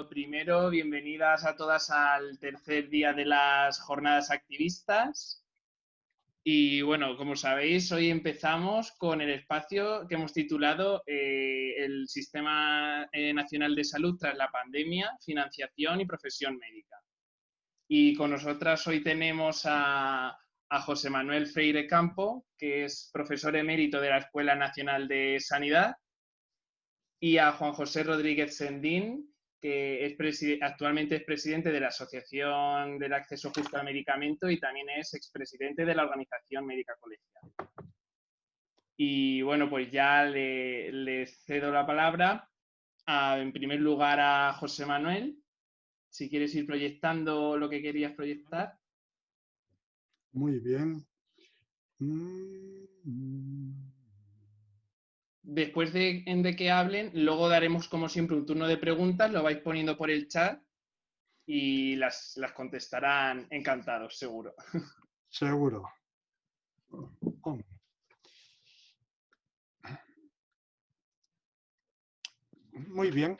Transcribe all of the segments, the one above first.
Lo primero, bienvenidas a todas al tercer día de las jornadas activistas. Y bueno, como sabéis, hoy empezamos con el espacio que hemos titulado el Sistema Nacional de Salud tras la pandemia, financiación y profesión médica. Y con nosotras hoy tenemos a José Manuel Freire Campo, que es profesor emérito de la Escuela Nacional de Sanidad, y a Juan José Rodríguez Sendín, que actualmente es presidente de la Asociación del Acceso Justo al Medicamento y también es expresidente de la Organización Médica Colegial. Y bueno, pues ya le cedo la palabra en primer lugar a José Manuel, si quieres ir proyectando lo que querías proyectar. Muy bien. Después de que hablen, luego daremos como siempre un turno de preguntas, lo vais poniendo por el chat y las contestarán encantados, seguro. Seguro. Muy bien.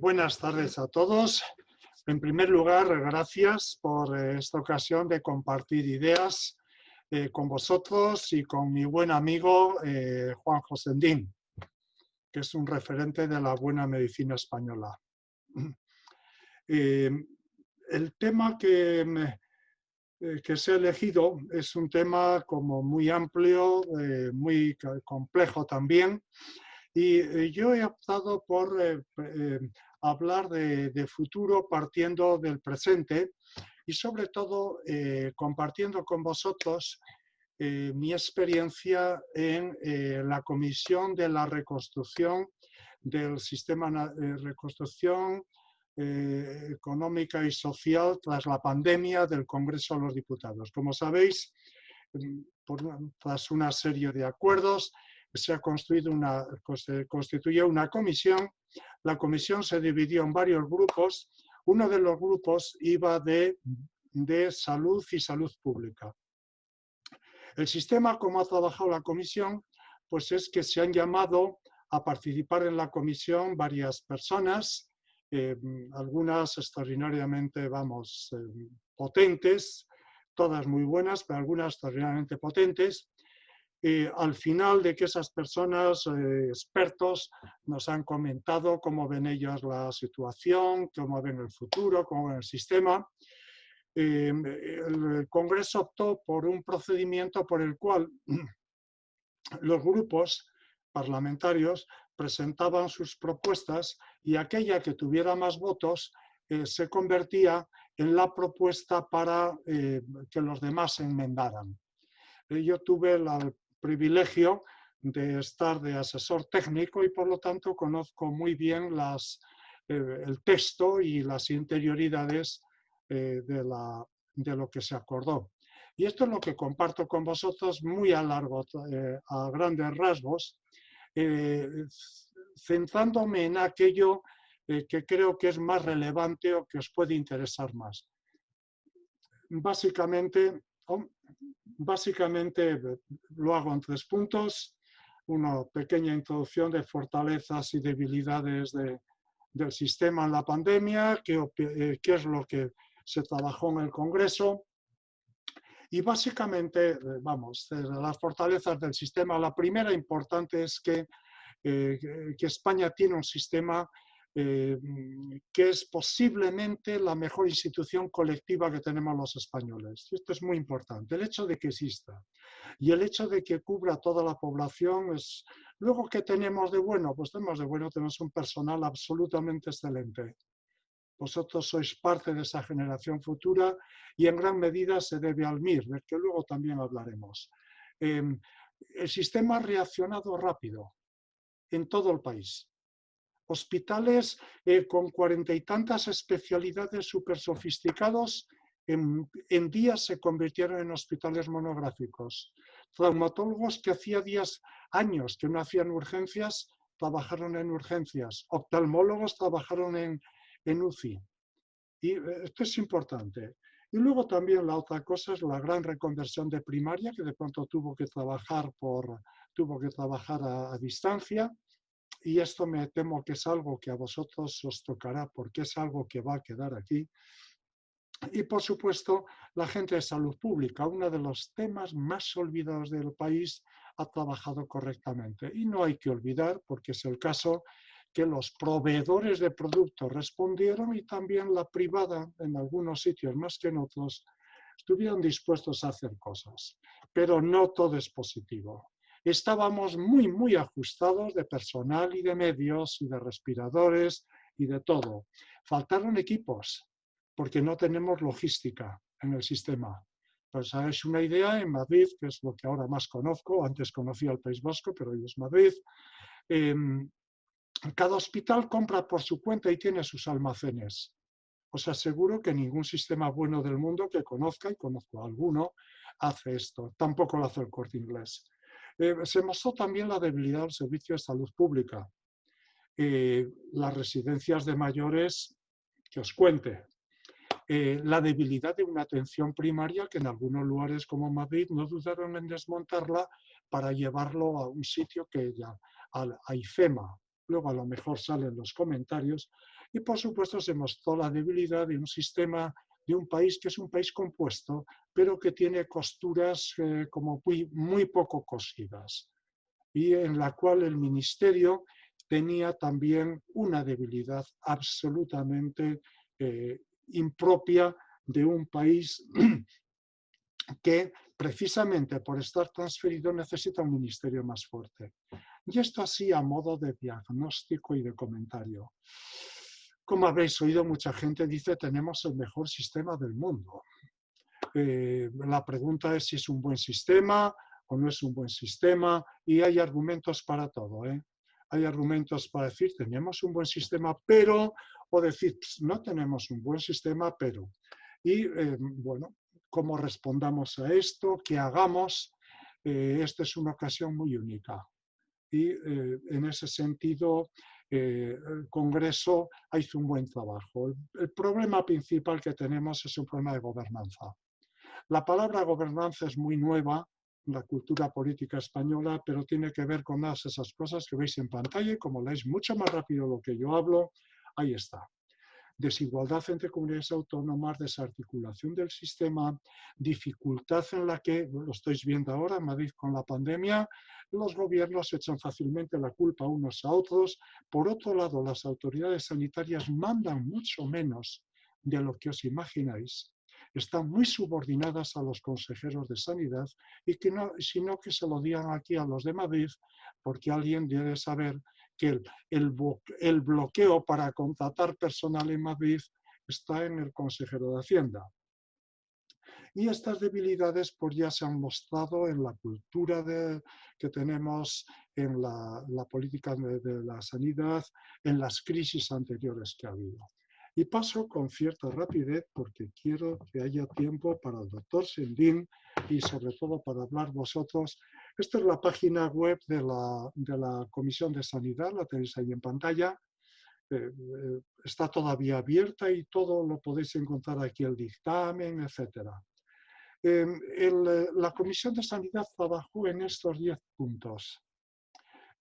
Buenas tardes a todos. En primer lugar, gracias por esta ocasión de compartir ideas con vosotros y con mi buen amigo Juan José Sendín, que es un referente de la buena medicina española. El tema que se ha elegido es un tema como muy amplio, muy complejo también, y yo he optado por hablar de futuro partiendo del presente y sobre todo compartiendo con vosotros mi experiencia en la Comisión de la Reconstrucción del Sistema de Reconstrucción Económica y Social tras la pandemia del Congreso de los Diputados. Como sabéis, tras una serie de acuerdos, se constituyó una comisión. La comisión se dividió en varios grupos. Uno de los grupos iba de salud y salud pública. El sistema, como ha trabajado la comisión, pues es que se han llamado a participar en la comisión varias personas, algunas extraordinariamente, potentes, todas muy buenas, pero algunas extraordinariamente potentes. Al final de que esas personas, expertos, nos han comentado cómo ven ellos la situación, cómo ven el futuro, cómo ven el sistema. El Congreso optó por un procedimiento por el cual los grupos parlamentarios presentaban sus propuestas y aquella que tuviera más votos se convertía en la propuesta para que los demás enmendaran. Yo tuve el privilegio de estar de asesor técnico y por lo tanto conozco muy bien el texto y las interioridades de lo que se acordó. Y esto es lo que comparto con vosotros muy a grandes rasgos, centrándome en aquello que creo que es más relevante o que os puede interesar más. Básicamente lo hago en 3 puntos. Una pequeña introducción de fortalezas y debilidades del sistema en la pandemia, qué es lo que se trabajó en el Congreso. Y básicamente, las fortalezas del sistema, la primera importante es que España tiene un sistema que es posiblemente la mejor institución colectiva que tenemos los españoles. Esto es muy importante, el hecho de que exista y el hecho de que cubra toda la población. Luego, ¿qué tenemos de bueno? Pues tenemos un personal absolutamente excelente. Vosotros sois parte de esa generación futura y en gran medida se debe al MIR, del que luego también hablaremos. El sistema ha reaccionado rápido en todo el país. Hospitales con 40 y tantas especialidades súper sofisticados en días se convirtieron en hospitales monográficos. Traumatólogos que hacía años que no hacían urgencias, trabajaron en urgencias. Oftalmólogos trabajaron en UCI. Y esto es importante. Y luego también la otra cosa es la gran reconversión de primaria, que de pronto tuvo que trabajar a distancia. y esto me temo que es algo que a vosotros os tocará porque es algo que va a quedar aquí. Y por supuesto, la gente de salud pública, uno de los temas más olvidados del país, ha trabajado correctamente. Y no hay que olvidar, porque es el caso, que los proveedores de productos respondieron y también la privada, en algunos sitios más que en otros, estuvieron dispuestos a hacer cosas. Pero no todo es positivo. Estábamos muy ajustados de personal y de medios y de respiradores y de todo. Faltaron equipos, porque no tenemos logística en el sistema. Pues es una idea en Madrid, que es lo que ahora más conozco, antes conocía el País Vasco, pero hoy es Madrid. Cada hospital compra por su cuenta y tiene sus almacenes. Os aseguro que ningún sistema bueno del mundo que conozca, y conozco alguno, hace esto. Tampoco lo hace el Corte Inglés. Se mostró también la debilidad del servicio de salud pública. Las residencias de mayores, que os cuente, la debilidad de una atención primaria que en algunos lugares como Madrid no dudaron en desmontarla para llevarlo a un sitio que ya, a IFEMA. Luego a lo mejor salen los comentarios. Y por supuesto se mostró la debilidad de un sistema, de un país que es un país compuesto, pero que tiene costuras como muy poco cosidas. Y en la cual el Ministerio tenía también una debilidad absolutamente impropia de un país que precisamente por estar transferido necesita un ministerio más fuerte. Y esto así a modo de diagnóstico y de comentario. Como habréis oído, mucha gente dice tenemos el mejor sistema del mundo. La pregunta es si es un buen sistema o no es un buen sistema, y hay argumentos para todo. Hay argumentos para decir tenemos un buen sistema, pero, o decir no tenemos un buen sistema, pero. Y bueno, cómo respondamos a esto, qué hagamos, esta es una ocasión muy única. Y en ese sentido, el Congreso hizo un buen trabajo. El problema principal que tenemos es un problema de gobernanza. La palabra gobernanza es muy nueva en la cultura política española, pero tiene que ver con todas esas cosas que veis en pantalla y como leéis mucho más rápido lo que yo hablo, ahí está. Desigualdad entre comunidades autónomas, desarticulación del sistema, dificultad en la que, lo estáis viendo ahora en Madrid con la pandemia, los gobiernos echan fácilmente la culpa unos a otros. Por otro lado, las autoridades sanitarias mandan mucho menos de lo que os imagináis. Están muy subordinadas a los consejeros de sanidad y que no, sino que se lo digan aquí a los de Madrid, porque alguien debe saber que el bloqueo para contratar personal en Madrid está en el consejero de Hacienda. Y estas debilidades pues, ya se han mostrado en la cultura que tenemos, en la política de la sanidad, en las crisis anteriores que ha habido. Y paso con cierta rapidez porque quiero que haya tiempo para el doctor Sendín y sobre todo para hablar vosotros. Esta es la página web de la Comisión de Sanidad, la tenéis ahí en pantalla. Está todavía abierta y todo lo podéis encontrar aquí, el dictamen, etc. La Comisión de Sanidad trabajó en estos 10 puntos.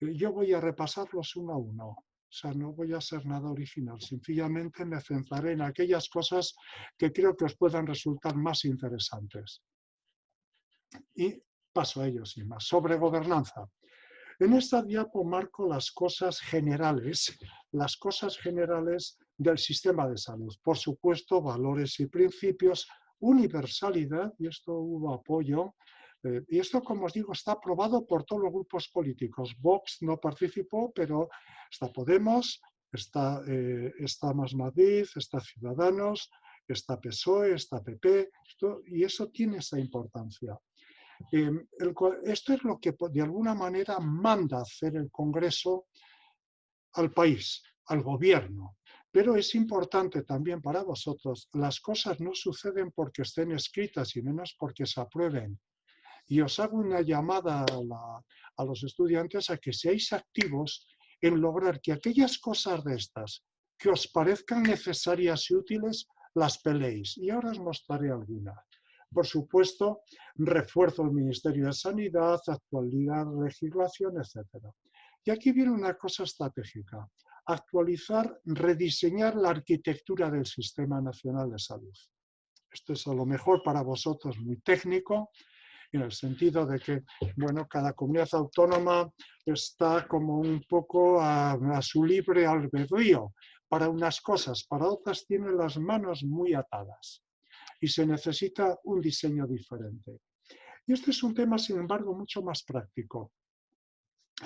Yo voy a repasarlos uno a uno. O sea, no voy a hacer nada original, sencillamente me centraré en aquellas cosas que creo que os puedan resultar más interesantes. Y paso a ello sin más. Sobre gobernanza. En esta diapo marco las cosas generales del sistema de salud. Por supuesto, valores y principios, universalidad, y esto hubo apoyo. Y esto, como os digo, está aprobado por todos los grupos políticos. Vox no participó, pero está Podemos, está Más Madrid, está Ciudadanos, está PSOE, está PP, y eso tiene esa importancia. Esto es lo que de alguna manera manda hacer el Congreso al país, al gobierno. Pero es importante también para vosotros, las cosas no suceden porque estén escritas y menos porque se aprueben. Y os hago una llamada a los estudiantes a que seáis activos en lograr que aquellas cosas de estas que os parezcan necesarias y útiles, las peleéis. Y ahora os mostraré algunas. Por supuesto, refuerzo el Ministerio de Sanidad, actualidad, legislación, etc. Y aquí viene una cosa estratégica: actualizar, rediseñar la arquitectura del Sistema Nacional de Salud. Esto es a lo mejor para vosotros muy técnico, en el sentido de que, bueno, cada comunidad autónoma está como un poco a su libre albedrío para unas cosas, para otras tiene las manos muy atadas y se necesita un diseño diferente. Y este es un tema, sin embargo, mucho más práctico.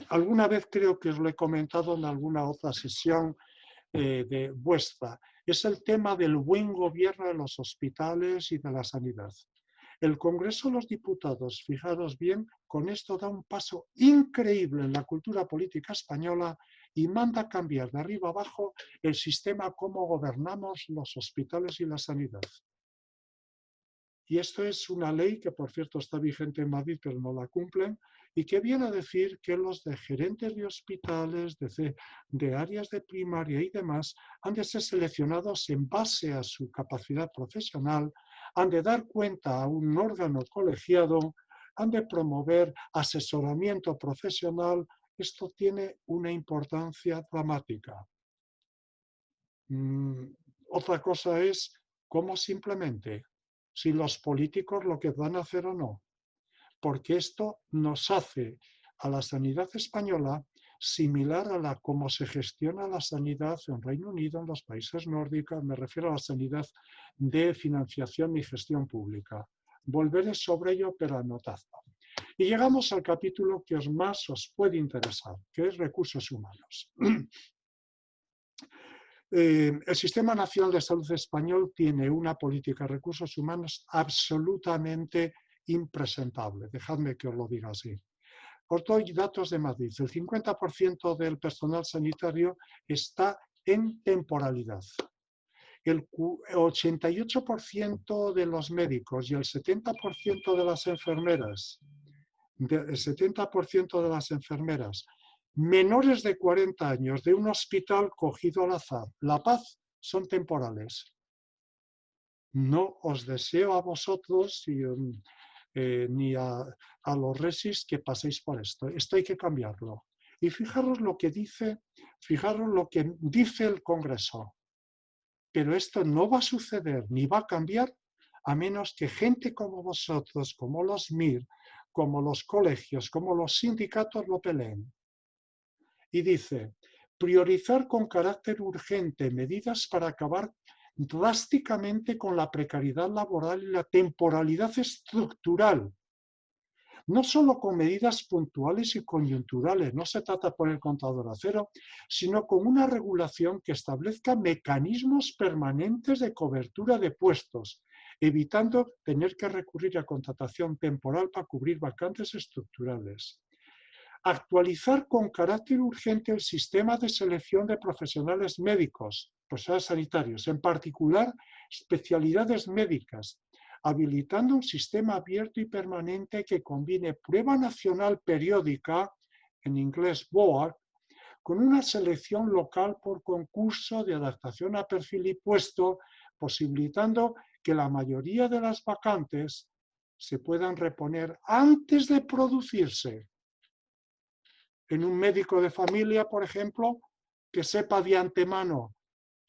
Alguna vez creo que os lo he comentado en alguna otra sesión de vuestra. Es el tema del buen gobierno de los hospitales y de la sanidad. El Congreso de los Diputados, fijaros bien, con esto da un paso increíble en la cultura política española y manda cambiar de arriba abajo el sistema como gobernamos los hospitales y la sanidad. Y esto es una ley que, por cierto, está vigente en Madrid, pero no la cumplen, y que viene a decir que los de gerentes de hospitales, de áreas de primaria y demás, han de ser seleccionados en base a su capacidad profesional, han de dar cuenta a un órgano colegiado, han de promover asesoramiento profesional. Esto tiene una importancia dramática. Otra cosa es cómo simplemente, si los políticos lo que van a hacer o no, porque esto nos hace a la sanidad española similar a cómo se gestiona la sanidad en Reino Unido, en los países nórdicos. Me refiero a la sanidad de financiación y gestión pública. Volveré sobre ello, pero anotadlo. Y llegamos al capítulo que más os puede interesar, que es recursos humanos. El Sistema Nacional de Salud Español tiene una política de recursos humanos absolutamente impresentable. Dejadme que os lo diga así. Os doy datos de Madrid. El 50% del personal sanitario está en temporalidad. El 88% de los médicos y el 70% de las enfermeras, menores de 40 años de un hospital cogido al azar, La Paz, son temporales. No os deseo a vosotros ni a los resis que paséis por esto. Esto hay que cambiarlo. Y fijaros lo que dice el Congreso. Pero esto no va a suceder ni va a cambiar a menos que gente como vosotros, como los MIR, como los colegios, como los sindicatos lo peleen. Y dice, priorizar con carácter urgente medidas para acabar drásticamente con la precariedad laboral y la temporalidad estructural. No solo con medidas puntuales y coyunturales, no se trata de poner el contador a cero, sino con una regulación que establezca mecanismos permanentes de cobertura de puestos, evitando tener que recurrir a contratación temporal para cubrir vacantes estructurales. Actualizar con carácter urgente el sistema de selección de profesionales médicos, profesionales sanitarios, en particular especialidades médicas, habilitando un sistema abierto y permanente que combine prueba nacional periódica, en inglés BOAR, con una selección local por concurso de adaptación a perfil y puesto, posibilitando que la mayoría de las vacantes se puedan reponer antes de producirse. En un médico de familia, por ejemplo, que sepa de antemano,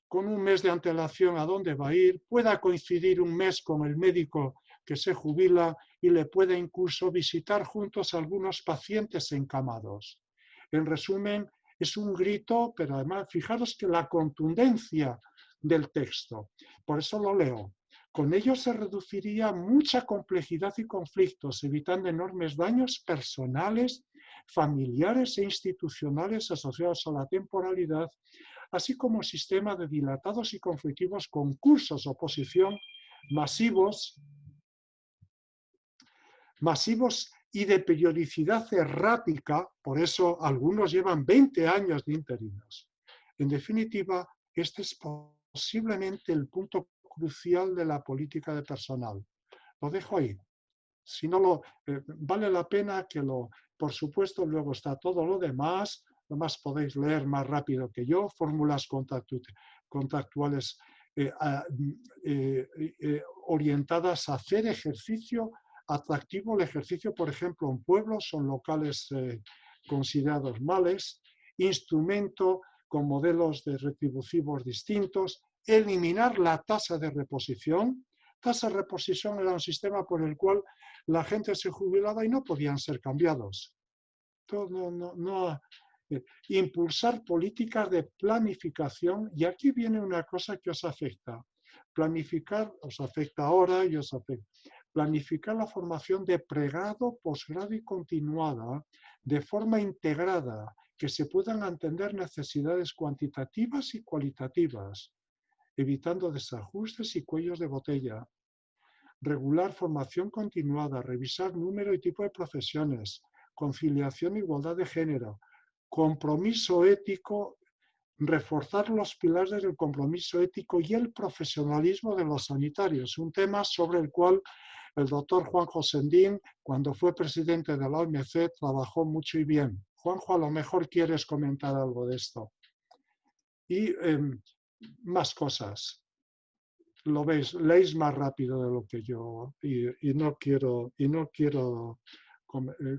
con un mes de antelación a dónde va a ir, pueda coincidir un mes con el médico que se jubila y le pueda incluso visitar juntos a algunos pacientes encamados. En resumen, es un grito, pero además, fijaros que la contundencia del texto, por eso lo leo. Con ello se reduciría mucha complejidad y conflictos, evitando enormes daños personales, familiares e institucionales asociados a la temporalidad, así como sistema de dilatados y conflictivos concursos de oposición masivos y de periodicidad errática, por eso algunos llevan 20 años de interinos. En definitiva, este es posiblemente el punto crucial de la política de personal. Lo dejo ahí. Si no vale la pena que por supuesto, luego está todo lo demás podéis leer más rápido que yo, fórmulas contractuales orientadas a hacer ejercicio atractivo. El ejercicio, por ejemplo, en pueblos son locales considerados males, instrumento con modelos de retributivos distintos, eliminar la tasa de reposición. Tasa de reposición era un sistema por el cual la gente se jubilaba y no podían ser cambiados. Impulsar políticas de planificación, y aquí viene una cosa que os afecta. Planificar, os afecta ahora y os afecta. Planificar la formación de pregrado, posgrado y continuada de forma integrada, que se puedan atender necesidades cuantitativas y cualitativas, evitando desajustes y cuellos de botella. Regular formación continuada, revisar número y tipo de profesiones, conciliación e igualdad de género, compromiso ético, reforzar los pilares del compromiso ético y el profesionalismo de los sanitarios, un tema sobre el cual el doctor Juanjo Sendín, cuando fue presidente de la OMC, trabajó mucho y bien. Juanjo, a lo mejor quieres comentar algo de esto. Y más cosas. Lo veis, leéis más rápido de lo que yo, y no quiero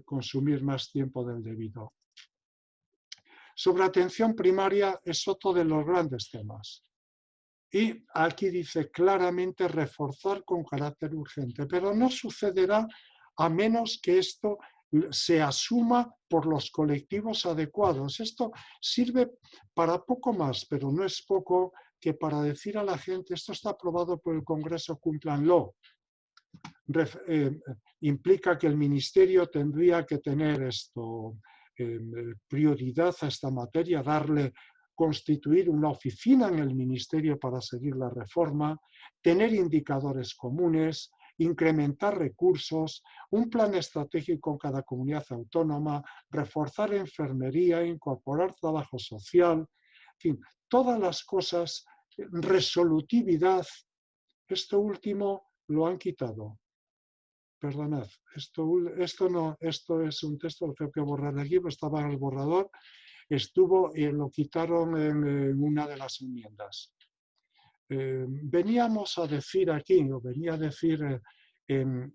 consumir más tiempo del debido. Sobre atención primaria es otro de los grandes temas. Y aquí dice claramente reforzar con carácter urgente, pero no sucederá a menos que esto se asuma por los colectivos adecuados. Esto sirve para poco más, pero no es poco, que para decir a la gente, esto está aprobado por el Congreso, cúmplanlo. Implica que el Ministerio tendría que tener prioridad a esta materia, constituir una oficina en el Ministerio para seguir la reforma, tener indicadores comunes, incrementar recursos, un plan estratégico en cada comunidad autónoma, reforzar enfermería, incorporar trabajo social, en fin, todas las cosas, resolutividad. Esto último lo han quitado. Perdonad, esto es un texto, lo tengo que borrar de aquí, pero estaba en el borrador. Lo quitaron en una de las enmiendas. Veníamos a decir aquí, o venía a decir,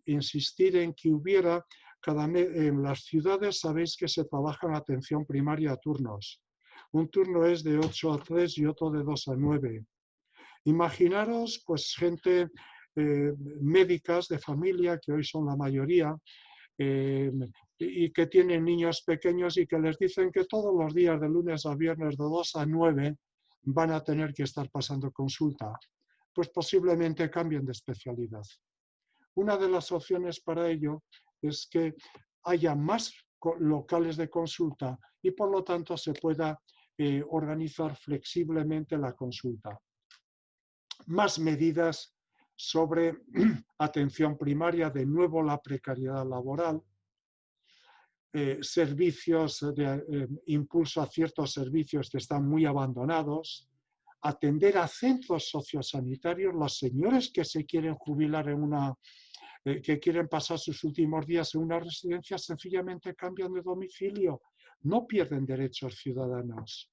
insistir en que hubiera, en las ciudades sabéis que se trabaja en atención primaria a turnos. Un turno es de 8 a 3 y otro de 2 a 9. Imaginaros, pues, gente, médicas de familia, que hoy son la mayoría, y que tienen niños pequeños y que les dicen que todos los días, de lunes a viernes, de 2 a 9, van a tener que estar pasando consulta. Pues posiblemente cambien de especialidad. Una de las opciones para ello es que haya más locales de consulta y por lo tanto se pueda organizar flexiblemente la consulta. Más medidas sobre atención primaria, de nuevo la precariedad laboral, servicios de impulso a ciertos servicios que están muy abandonados, atender a centros sociosanitarios, los señores que se quieren jubilar que quieren pasar sus últimos días en una residencia, sencillamente cambian de domicilio, no pierden derechos ciudadanos.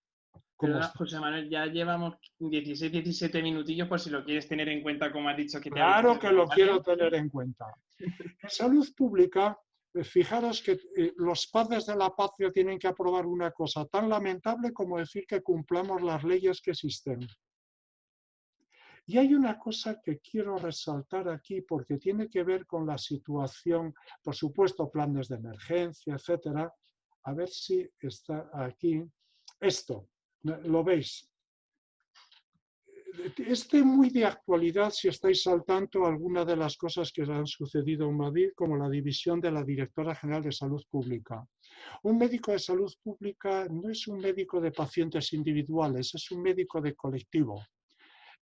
¿Verdad, José Manuel? Ya llevamos 17 minutillos, por si lo quieres tener en cuenta, como has dicho que te Claro que lo quiero tener en cuenta. En salud pública, fijaros que los padres de la patria tienen que aprobar una cosa tan lamentable como decir que cumplamos las leyes que existen. Y hay una cosa que quiero resaltar aquí porque tiene que ver con la situación, por supuesto, planes de emergencia, etcétera. A ver si está aquí. Esto, ¿lo veis? Muy de actualidad si estáis al tanto algunas de las cosas que han sucedido en Madrid, como la división de la Directora General de Salud Pública. Un médico de salud pública no es un médico de pacientes individuales, es un médico de colectivo.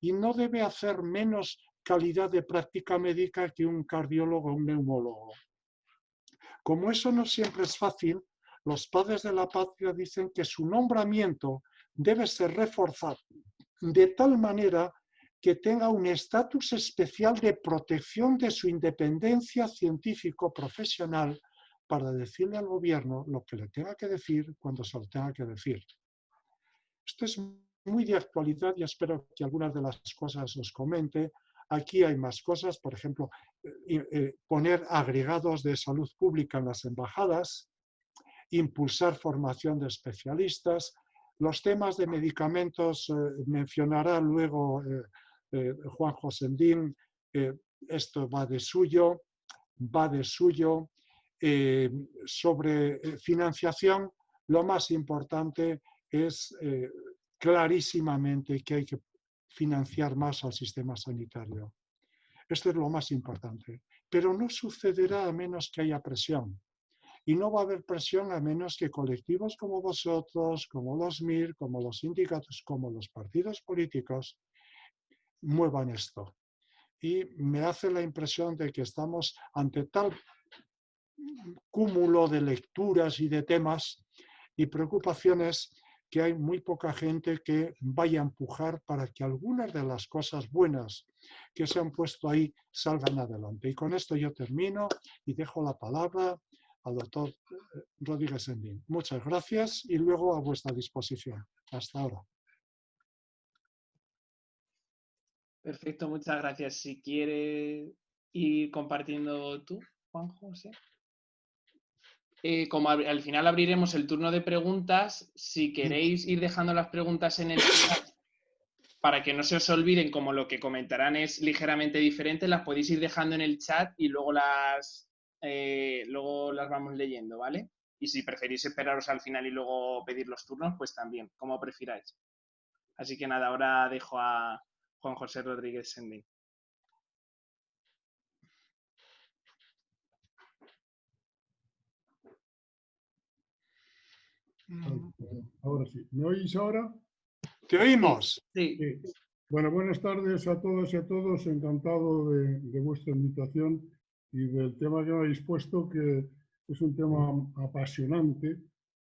Y no debe hacer menos calidad de práctica médica que un cardiólogo o un neumólogo. Como eso no siempre es fácil, los padres de la patria dicen que su nombramiento debe ser reforzado de tal manera que tenga un estatus especial de protección de su independencia científico-profesional para decirle al gobierno lo que le tenga que decir cuando se lo tenga que decir. Esto es muy de actualidad y espero que algunas de las cosas os comente. Aquí hay más cosas, por ejemplo, poner agregados de salud pública en las embajadas, impulsar formación de especialistas. Los temas de medicamentos mencionará luego Juanjo Sendín, esto va de suyo. Sobre financiación, lo más importante es clarísimamente que hay que financiar más al sistema sanitario. Esto es lo más importante. Pero no sucederá a menos que haya presión. Y no va a haber presión a menos que colectivos como vosotros, como los MIR, como los sindicatos, como los partidos políticos muevan esto. Y me hace la impresión de que estamos ante tal cúmulo de lecturas y de temas y preocupaciones que hay muy poca gente que vaya a empujar para que algunas de las cosas buenas que se han puesto ahí salgan adelante. Y con esto yo termino y dejo la palabra al doctor Rodríguez Sendín. Muchas gracias y luego a vuestra disposición. Hasta ahora. Perfecto, muchas gracias. Si quieres ir compartiendo tú, Juan José. Como al final abriremos el turno de preguntas, si queréis ir dejando las preguntas en el chat para que no se os olviden, como lo que comentarán es ligeramente diferente, las podéis ir dejando en el chat y luego las vamos leyendo, ¿vale? Y si preferís esperaros al final y luego pedir los turnos, pues también, como prefiráis. Así que nada, ahora dejo a Juan José Rodríguez Sendín. Ahora sí. ¿Me oís ahora? ¡Te oímos! Sí. Sí. Bueno, buenas tardes a todas y a todos. Encantado de vuestra invitación y del tema que me habéis puesto, que es un tema apasionante,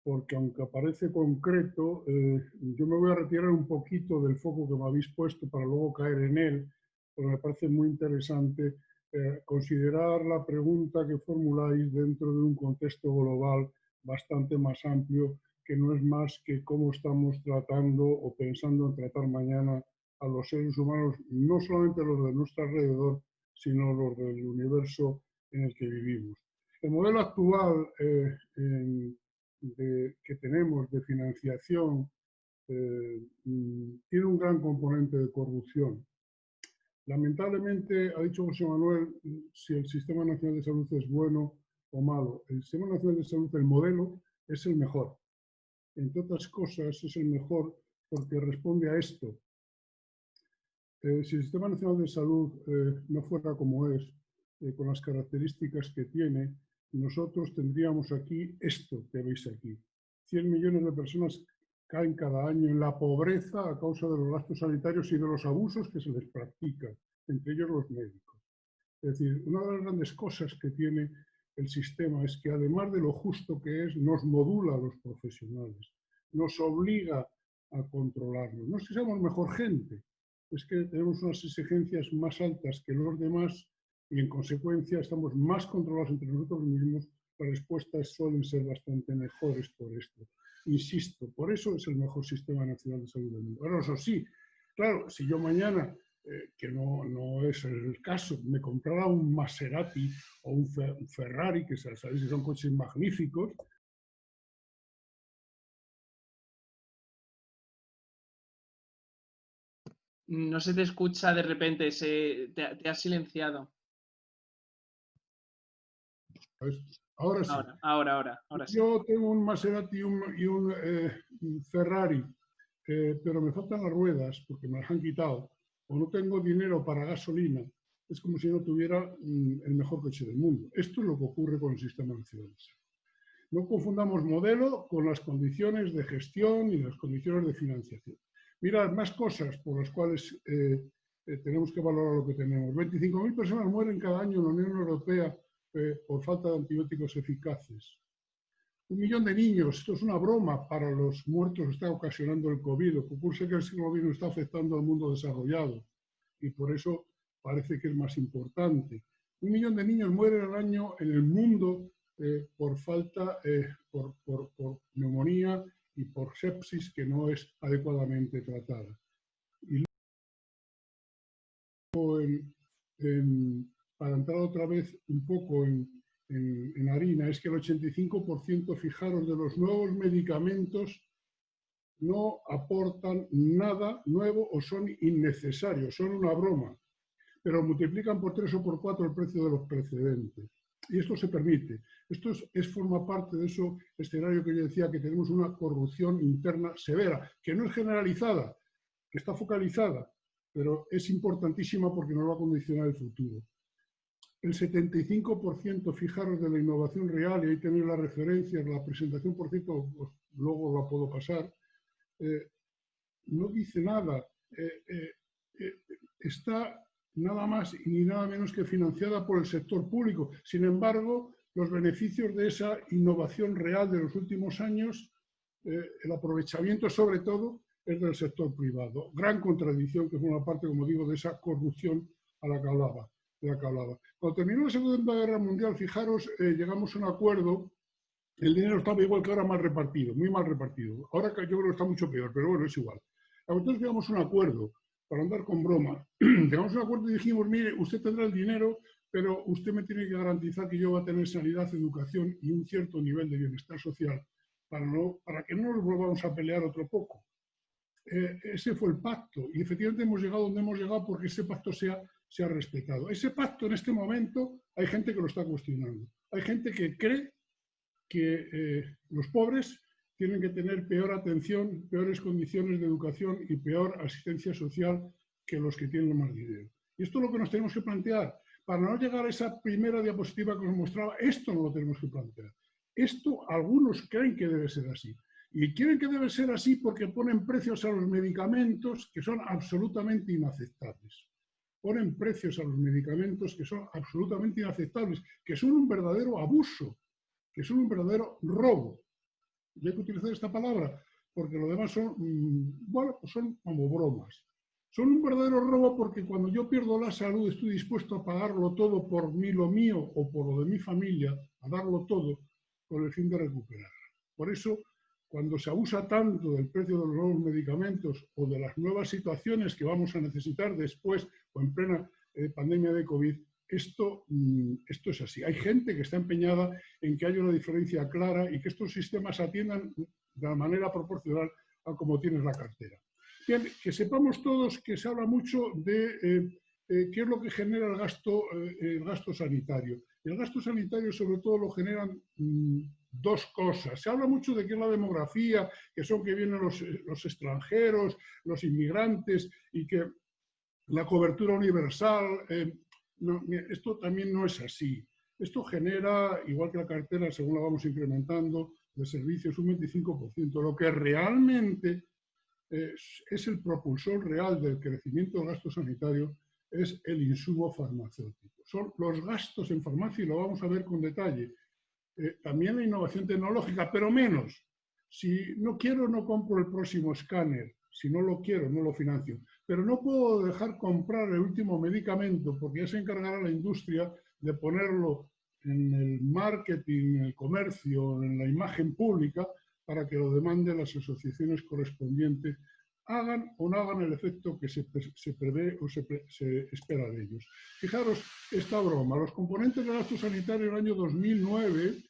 porque aunque parece concreto, yo me voy a retirar un poquito del foco que me habéis puesto para luego caer en él, porque me parece muy interesante considerar la pregunta que formuláis dentro de un contexto global bastante más amplio, que no es más que cómo estamos tratando o pensando en tratar mañana a los seres humanos, no solamente los de nuestro alrededor, sino los del universo en el que vivimos. El modelo actual que tenemos de financiación tiene un gran componente de corrupción. Lamentablemente, ha dicho José Manuel, si el Sistema Nacional de Salud es bueno o malo. El Sistema Nacional de Salud, el modelo, es el mejor. Entre otras cosas, es el mejor porque responde a esto. Si el Sistema Nacional de Salud no fuera como es, con las características que tiene, nosotros tendríamos aquí esto que veis aquí. 100 millones de personas caen cada año en la pobreza a causa de los gastos sanitarios y de los abusos que se les practican, entre ellos los médicos. Es decir, una de las grandes cosas que tiene el sistema es que además de lo justo que es, nos modula a los profesionales, nos obliga a controlarlos. No es que seamos mejor gente, es que tenemos unas exigencias más altas que los demás y en consecuencia estamos más controlados entre nosotros mismos. Las respuestas suelen ser bastante mejores por esto. Insisto, por eso es el mejor sistema nacional de salud del mundo. Ahora, eso sí, claro, si yo mañana, que no es el caso, me comprara un Maserati o un Ferrari, que sabéis que son coches magníficos, No se te escucha de repente, te has silenciado. ahora sí. Ahora sí. Yo tengo un Maserati y un Ferrari, pero me faltan las ruedas porque me las han quitado, o no tengo dinero para gasolina. Es como si no tuviera el mejor coche del mundo. Esto es lo que ocurre con el sistema nacional. No confundamos modelo con las condiciones de gestión y las condiciones de financiación. Mirad, más cosas por las cuales tenemos que valorar lo que tenemos. 25.000 personas mueren cada año en la Unión Europea por falta de antibióticos eficaces. 1 millón de niños, esto es una broma para los muertos que está ocasionando el COVID. Lo que ocurre es que el siglo XXI está afectando al mundo desarrollado y por eso parece que es más importante. 1 millón de niños mueren al año en el mundo por falta, por neumonía y por sepsis que no es adecuadamente tratada. Y luego, para entrar otra vez un poco en en harina, es que el 85%, fijaros, de los nuevos medicamentos no aportan nada nuevo o son innecesarios, son una broma, pero multiplican por 3 o por 4 el precio de los precedentes. Y esto se permite. Esto forma parte de ese escenario que yo decía, que tenemos una corrupción interna severa, que no es generalizada, que está focalizada, pero es importantísima porque nos va a condicionar el futuro. El 75%, fijaros, de la innovación real, y ahí tenéis las referencias, la presentación, por cierto, pues, luego la puedo pasar, no dice nada. Está nada más y ni nada menos que financiada por el sector público. Sin embargo, los beneficios de esa innovación real de los últimos años, el aprovechamiento sobre todo, es del sector privado. Gran contradicción que forma parte, como digo, de esa corrupción a la que hablaba. Cuando terminó la Segunda Guerra Mundial, fijaros, llegamos a un acuerdo. El dinero estaba igual que ahora, mal repartido, muy mal repartido. Ahora yo creo que está mucho peor, pero bueno, es igual. Entonces llegamos a un acuerdo, para andar con broma. Llegamos a un acuerdo y dijimos, mire, usted tendrá el dinero, pero usted me tiene que garantizar que yo voy a tener sanidad, educación y un cierto nivel de bienestar social, para que no nos volvamos a pelear otro poco. Ese fue el pacto, y efectivamente hemos llegado donde hemos llegado porque ese pacto se ha respetado. Ese pacto en este momento hay gente que lo está cuestionando. Hay gente que cree que los pobres tienen que tener peor atención, peores condiciones de educación y peor asistencia social que los que tienen más dinero. Y esto es lo que nos tenemos que plantear. Para no llegar a esa primera diapositiva que os mostraba, esto no lo tenemos que plantear. Esto algunos creen que debe ser así. Y creen que debe ser así porque ponen precios a los medicamentos que son absolutamente inaceptables. Ponen precios a los medicamentos que son absolutamente inaceptables, que son un verdadero abuso, que son un verdadero robo. Y hay que utilizar esta palabra, porque lo demás son, bueno, pues son como bromas. Son un verdadero robo porque cuando yo pierdo la salud estoy dispuesto a pagarlo todo por mí, lo mío, o por lo de mi familia, a darlo todo, con el fin de recuperar. Por eso, cuando se abusa tanto del precio de los nuevos medicamentos o de las nuevas situaciones que vamos a necesitar después o en plena pandemia de COVID, esto es así. Hay gente que está empeñada en que haya una diferencia clara y que estos sistemas atiendan de la manera proporcional a cómo tienes la cartera. Bien, que sepamos todos que se habla mucho de qué es lo que genera el gasto sanitario. El gasto sanitario sobre todo lo generan dos cosas. Se habla mucho de qué es la demografía, que son que vienen los extranjeros, los inmigrantes y que la cobertura universal. No, esto también no es así. Esto genera, igual que la cartera, según la vamos incrementando, de servicios un 25%. Lo que realmente es el propulsor real del crecimiento del gasto sanitario es el insumo farmacéutico. Son los gastos en farmacia y lo vamos a ver con detalle. También la innovación tecnológica, pero menos. Si no quiero, no compro el próximo escáner. Si no lo quiero, no lo financio. Pero no puedo dejar comprar el último medicamento porque ya se encargará la industria de ponerlo en el marketing, en el comercio, en la imagen pública, para que lo demanden las asociaciones correspondientes, hagan o no hagan el efecto que se prevé o se espera de ellos. Fijaros esta broma. Los componentes del gasto sanitario en el año 2009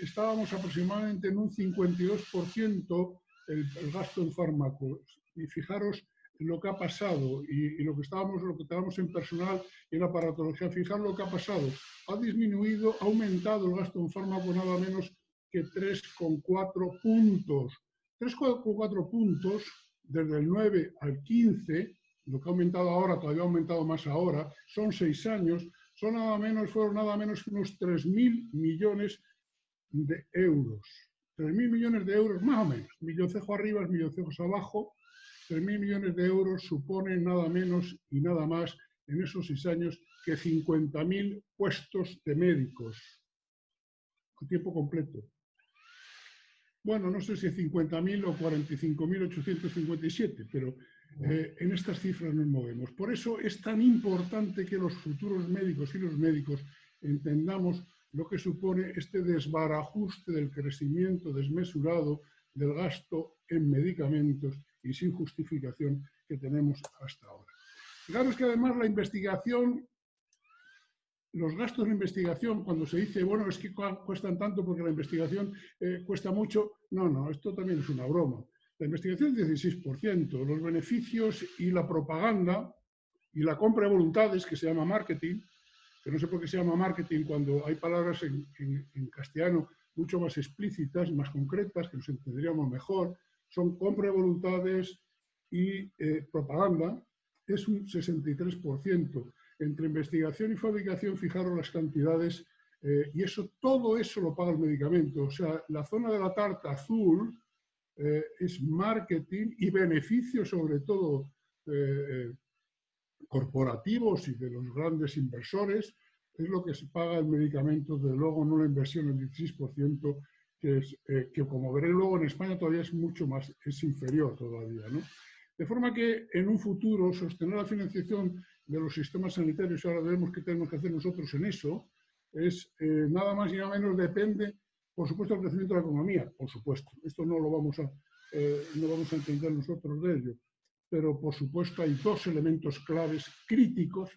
estábamos aproximadamente en un 52% el gasto en fármacos. Y fijaros lo que ha pasado y lo que estábamos en personal y en aparatología. Fijaros lo que ha pasado. Ha disminuido, ha aumentado el gasto en fármaco nada menos que 3,4 puntos. 3,4 puntos desde el 9 al 15, lo que ha aumentado ahora, todavía ha aumentado más ahora, son 6 años, fueron nada menos que unos 3.000 millones de euros. 3.000 millones de euros, más o menos, milloncejo arriba, milloncejos abajo, 3.000 millones de euros suponen nada menos y nada más en esos 6 años que 50.000 puestos de médicos a tiempo completo. Bueno, no sé si 50.000 o 45.857, pero en estas cifras nos movemos. Por eso es tan importante que los futuros médicos y los médicos entendamos lo que supone este desbarajuste del crecimiento desmesurado del gasto en medicamentos y sin justificación que tenemos hasta ahora. Fijaros que además la investigación los gastos de investigación, cuando se dice, bueno, es que cuestan tanto porque la investigación cuesta mucho, no, esto también es una broma. La investigación es 16%, los beneficios y la propaganda y la compra de voluntades, que se llama marketing, que no sé por qué se llama marketing cuando hay palabras en castellano mucho más explícitas, más concretas, que nos entenderíamos mejor, son compra de voluntades y propaganda, es un 63%. Entre investigación y fabricación, fijaros las cantidades, y todo eso lo paga el medicamento. O sea, la zona de la tarta azul es marketing y beneficios, sobre todo corporativos y de los grandes inversores, es lo que se paga el medicamento, desde luego no la inversión, el 16%, que como veré luego en España todavía es mucho más, es inferior todavía, ¿no? De forma que en un futuro sostener la financiación de los sistemas sanitarios, ahora veremos qué tenemos que hacer nosotros en eso, es nada más y nada menos depende, por supuesto, del crecimiento de la economía, por supuesto. Esto no lo vamos a entender nosotros de ello, pero por supuesto hay dos elementos claves críticos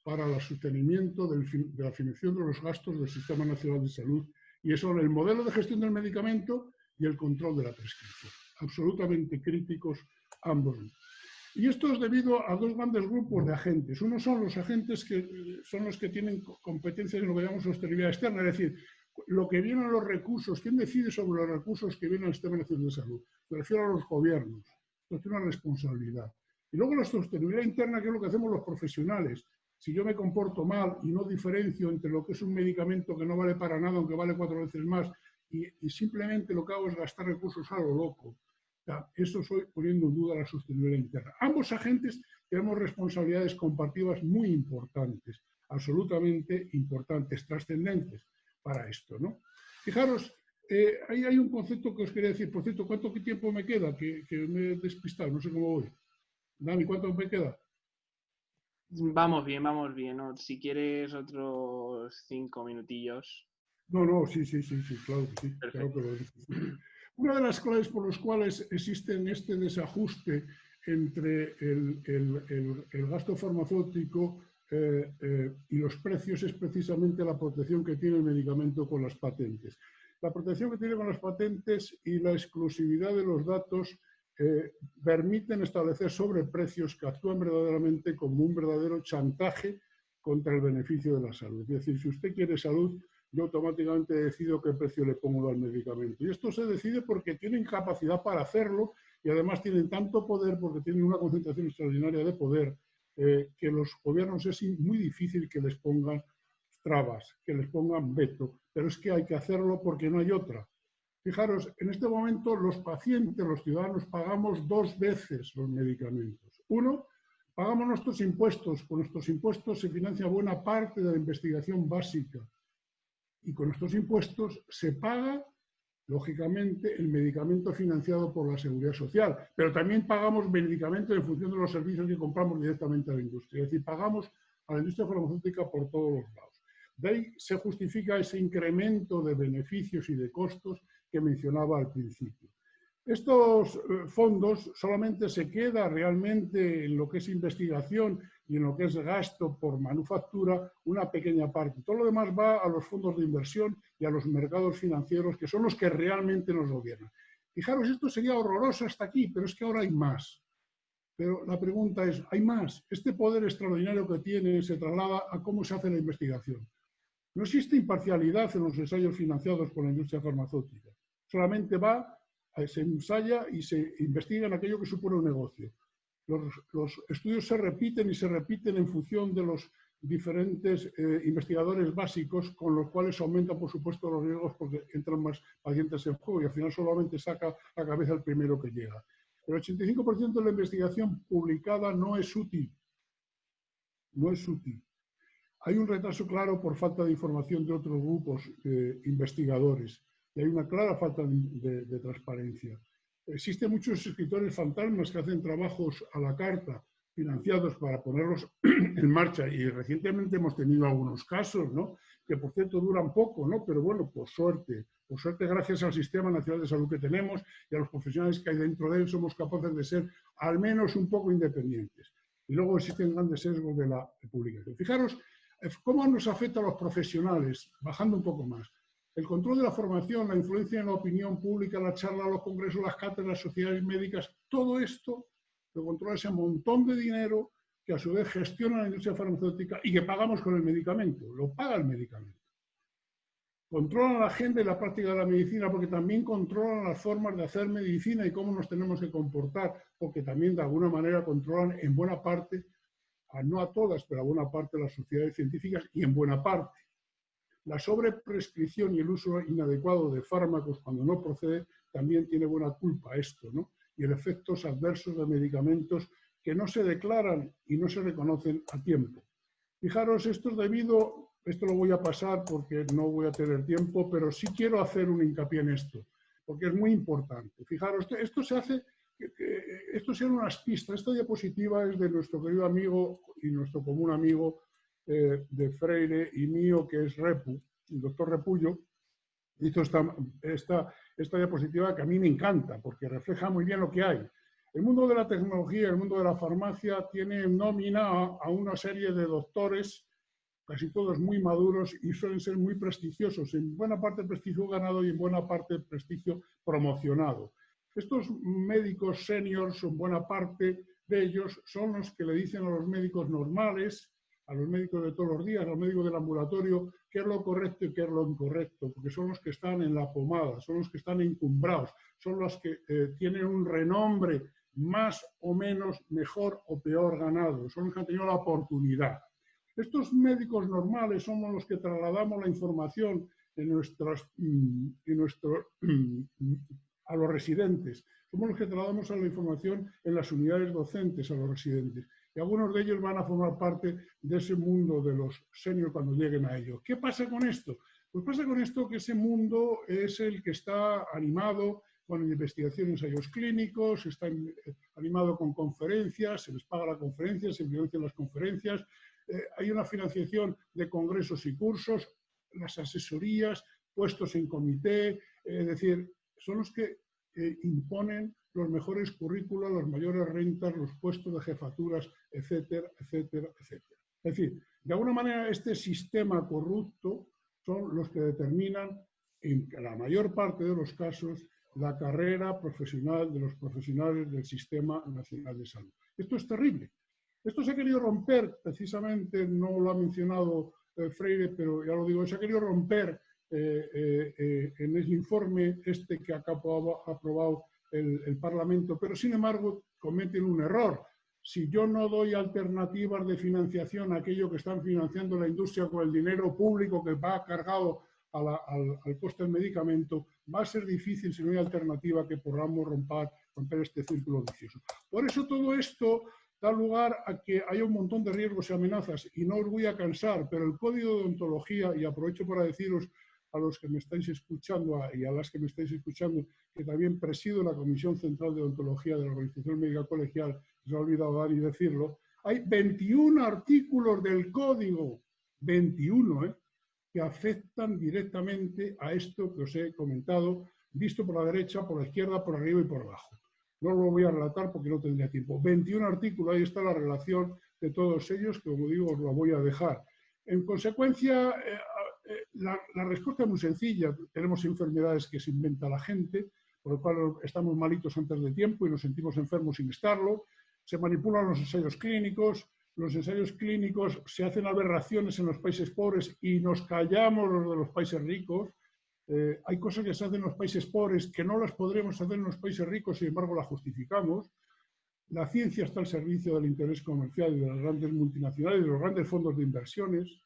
para el sostenimiento de la financiación de los gastos del Sistema Nacional de Salud, y son el modelo de gestión del medicamento y el control de la prescripción. Absolutamente críticos ambos. Y esto es debido a dos grandes grupos de agentes. Uno son los agentes que son los que tienen competencias en lo que llamamos sostenibilidad externa, es decir, lo que vienen a los recursos, ¿quién decide sobre los recursos que vienen al Sistema Nacional de Salud? Me refiero a los gobiernos. Esto tiene una responsabilidad. Y luego la sostenibilidad interna, que es lo que hacemos los profesionales. Si yo me comporto mal y no diferencio entre lo que es un medicamento que no vale para nada, aunque vale 4 veces más, y simplemente lo que hago es gastar recursos a lo loco, o sea, eso estoy poniendo en duda la sostenibilidad interna. Ambos agentes tenemos responsabilidades compartidas muy importantes, absolutamente importantes, trascendentes para esto, ¿no? Fijaros, ahí hay un concepto que os quería decir. Por cierto, ¿cuánto tiempo me queda? Que me he despistado, no sé cómo voy. Dani, ¿cuánto me queda? Vamos bien, ¿no? Si quieres otros 5 minutillos. No, sí, claro que sí. Claro que lo necesito. Una de las claves por las cuales existe este desajuste entre el gasto farmacéutico y los precios es precisamente la protección que tiene el medicamento con las patentes. La protección que tiene con las patentes y la exclusividad de los datos permiten establecer sobreprecios que actúan verdaderamente como un verdadero chantaje contra el beneficio de la salud. Es decir, si usted quiere salud, yo automáticamente decido qué precio le pongo al medicamento. Y esto se decide porque tienen capacidad para hacerlo y además tienen tanto poder, porque tienen una concentración extraordinaria de poder, que los gobiernos es muy difícil que les pongan trabas, que les pongan veto. Pero es que hay que hacerlo porque no hay otra. Fijaros, en este momento los pacientes, los ciudadanos, pagamos 2 veces los medicamentos. Uno, pagamos nuestros impuestos. Con nuestros impuestos se financia buena parte de la investigación básica. Y con estos impuestos se paga, lógicamente, el medicamento financiado por la Seguridad Social. Pero también pagamos medicamentos en función de los servicios que compramos directamente a la industria. Es decir, pagamos a la industria farmacéutica por todos los lados. De ahí se justifica ese incremento de beneficios y de costos que mencionaba al principio. Estos fondos solamente se queda realmente en lo que es investigación y en lo que es gasto por manufactura una pequeña parte. Todo lo demás va a los fondos de inversión y a los mercados financieros, que son los que realmente nos gobiernan. Fijaros, esto sería horroroso hasta aquí, pero es que ahora hay más. Pero la pregunta es, ¿hay más? Este poder extraordinario que tiene se traslada a cómo se hace la investigación. No existe imparcialidad en los ensayos financiados por la industria farmacéutica. Solamente se ensaya y se investiga en aquello que supone un negocio. Los estudios se repiten y se repiten en función de los diferentes investigadores básicos, con los cuales aumentan, por supuesto, los riesgos porque entran más pacientes en juego y al final solamente saca la cabeza el primero que llega. El 85% de la investigación publicada no es útil. No es útil. Hay un retraso claro por falta de información de otros grupos investigadores y hay una clara falta de transparencia. Existen muchos escritores fantasmas que hacen trabajos a la carta financiados para ponerlos en marcha y recientemente hemos tenido algunos casos, ¿no?, que por cierto duran poco, ¿no?, pero bueno, por suerte gracias al Sistema Nacional de Salud que tenemos y a los profesionales que hay dentro de él somos capaces de ser al menos un poco independientes. Y luego existen grandes sesgos de la publicación. Fijaros, ¿Cómo nos afecta a los profesionales? Bajando un poco más. El control de la formación, la influencia en la opinión pública, la charla, los congresos, las cátedras, las sociedades médicas, todo esto lo controla ese montón de dinero que a su vez gestiona la industria farmacéutica y que pagamos con el medicamento, lo paga el medicamento. Controlan la agenda y la práctica de la medicina porque también controlan las formas de hacer medicina y cómo nos tenemos que comportar, porque también de alguna manera controlan en buena parte, no a todas, pero a buena parte de las sociedades científicas y en buena parte. La sobreprescripción y el uso inadecuado de fármacos cuando no procede también tiene buena culpa esto, ¿no? Y el efectos adversos de medicamentos que no se declaran y no se reconocen a tiempo. Fijaros, esto es debido, esto lo voy a pasar porque no voy a tener tiempo, pero sí quiero hacer un hincapié en esto, porque es muy importante. Fijaros, esto se hace, esto son unas pistas. Esta diapositiva es de nuestro querido amigo y nuestro común amigo de Freire y mío, que es Repu, el doctor Repullo. Hizo esta diapositiva que a mí me encanta, porque refleja muy bien lo que hay. El mundo de la tecnología, el mundo de la farmacia, tiene en nómina a una serie de doctores, casi todos muy maduros y suelen ser muy prestigiosos, en buena parte prestigio ganado y en buena parte prestigio promocionado. Estos médicos seniors, en buena parte de ellos, son los que le dicen a los médicos normales, a los médicos de todos los días, a los médicos del ambulatorio, qué es lo correcto y qué es lo incorrecto, porque son los que están en la pomada, son los que están encumbrados, son los que tienen un renombre más o menos, mejor o peor ganado, son los que han tenido la oportunidad. Estos médicos normales somos los que trasladamos la información a los residentes, somos los que trasladamos la información en las unidades docentes a los residentes. Y algunos de ellos van a formar parte de ese mundo de los seniors cuando lleguen a ello. ¿Qué pasa con esto? Pues pasa con esto que ese mundo es el que está animado con investigación y ensayos clínicos, está animado con conferencias, se les paga la conferencia, se financian las conferencias, hay una financiación de congresos y cursos, las asesorías, puestos en comité, es decir, son los que imponen los mejores currículos, las mayores rentas, los puestos de jefaturas, etcétera, etcétera, etcétera. Es decir, de alguna manera este sistema corrupto son los que determinan, en la mayor parte de los casos, la carrera profesional de los profesionales del Sistema Nacional de Salud. Esto es terrible. Esto se ha querido romper, precisamente, no lo ha mencionado Freire, pero ya lo digo, se ha querido romper en el informe este que ha aprobado el Parlamento, pero sin embargo cometen un error. Si yo no doy alternativas de financiación a aquello que están financiando la industria con el dinero público que va cargado al coste del medicamento, va a ser difícil, si no hay alternativa, que podamos romper este círculo vicioso. Por eso todo esto da lugar a que haya un montón de riesgos y amenazas, y no os voy a cansar, pero el Código de Ontología, y aprovecho para deciros a los que me estáis escuchando y a las que me estáis escuchando, que también presido la Comisión Central de Ontología de la Organización Médica Colegial, se me ha olvidado dar y decirlo, hay 21 artículos del Código, 21, que afectan directamente a esto que os he comentado, visto por la derecha, por la izquierda, por arriba y por abajo. No lo voy a relatar porque no tendría tiempo. 21 artículos, ahí está la relación de todos ellos, que como digo, os la voy a dejar. En consecuencia, la respuesta es muy sencilla. Tenemos enfermedades que se inventa la gente, por lo cual estamos malitos antes de tiempo y nos sentimos enfermos sin estarlo. Se manipulan los ensayos clínicos. Los ensayos clínicos se hacen aberraciones en los países pobres y nos callamos los de los países ricos. Hay cosas que se hacen en los países pobres que no las podremos hacer en los países ricos, sin embargo las justificamos. La ciencia está al servicio del interés comercial y de las grandes multinacionales, de los grandes fondos de inversiones,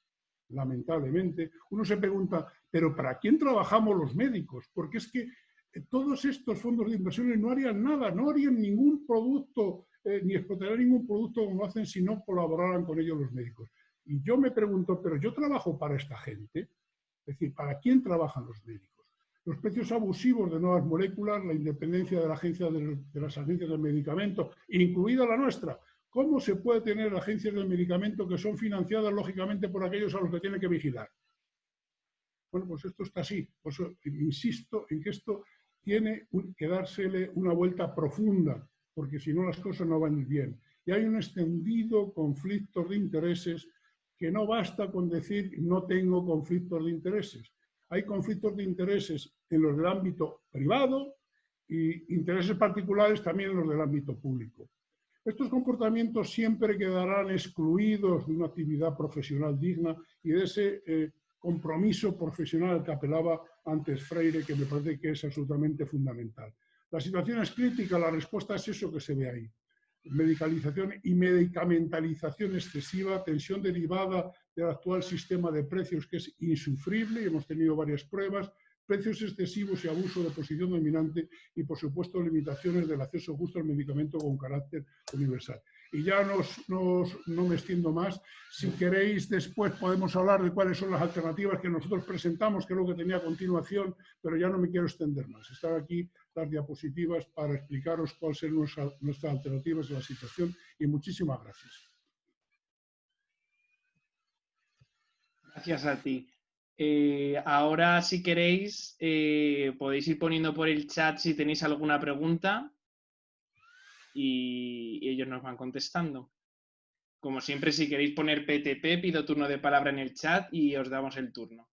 lamentablemente. Uno se pregunta, ¿pero para quién trabajamos los médicos? Porque es que todos estos fondos de inversiones no harían nada, no harían ningún producto, ni explotarían ningún producto como lo hacen si no colaboraran con ellos los médicos. Y yo me pregunto, ¿pero yo trabajo para esta gente? Es decir, ¿para quién trabajan los médicos? Los precios abusivos de nuevas moléculas, la independencia de la agencia de las agencias del medicamento, incluida la nuestra. ¿Cómo se puede tener agencias del medicamento que son financiadas, lógicamente, por aquellos a los que tienen que vigilar? Bueno, pues esto está así. Por eso insisto en que esto tiene que dársele una vuelta profunda, porque si no las cosas no van bien. Y hay un extendido conflicto de intereses que no basta con decir no tengo conflictos de intereses. Hay conflictos de intereses en los del ámbito privado y intereses particulares también en los del ámbito público. Estos comportamientos siempre quedarán excluidos de una actividad profesional digna y de ese compromiso profesional al que apelaba antes Freire, que me parece que es absolutamente fundamental. La situación es crítica, la respuesta es eso que se ve ahí. Medicalización y medicamentalización excesiva, tensión derivada del actual sistema de precios que es insufrible, y hemos tenido varias pruebas, precios excesivos y abuso de posición dominante y, por supuesto, limitaciones del acceso justo al medicamento con carácter universal. Y ya no me extiendo más. Si queréis, después podemos hablar de cuáles son las alternativas que nosotros presentamos, que es lo que tenía a continuación, pero ya no me quiero extender más. Están aquí las diapositivas para explicaros cuáles son nuestras alternativas a la situación y muchísimas gracias. Gracias a ti. Ahora, si queréis, podéis ir poniendo por el chat si tenéis alguna pregunta y ellos nos van contestando. Como siempre, si queréis poner PTP, pido turno de palabra en el chat y os damos el turno.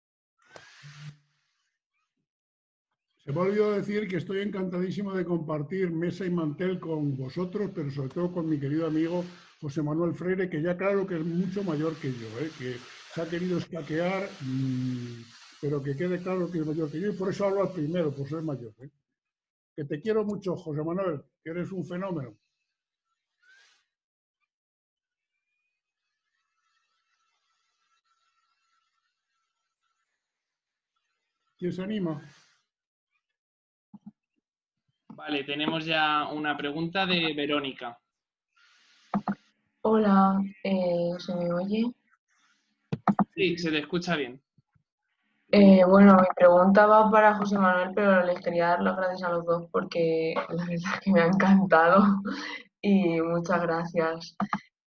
Se me ha olvidado decir que estoy encantadísimo de compartir mesa y mantel con vosotros, pero sobre todo con mi querido amigo José Manuel Freire, que ya claro que es mucho mayor que yo, que se ha querido escaquear, pero que quede claro que es mayor que yo, y por eso hablo al primero, por ser mayor. Que te quiero mucho, José Manuel, que eres un fenómeno. ¿Quién se anima? Vale, tenemos ya una pregunta de Verónica. Hola, ¿se me oye? Sí, se te escucha bien. Bueno, mi pregunta va para José Manuel, pero les quería dar las gracias a los dos porque la verdad es que me ha encantado y muchas gracias.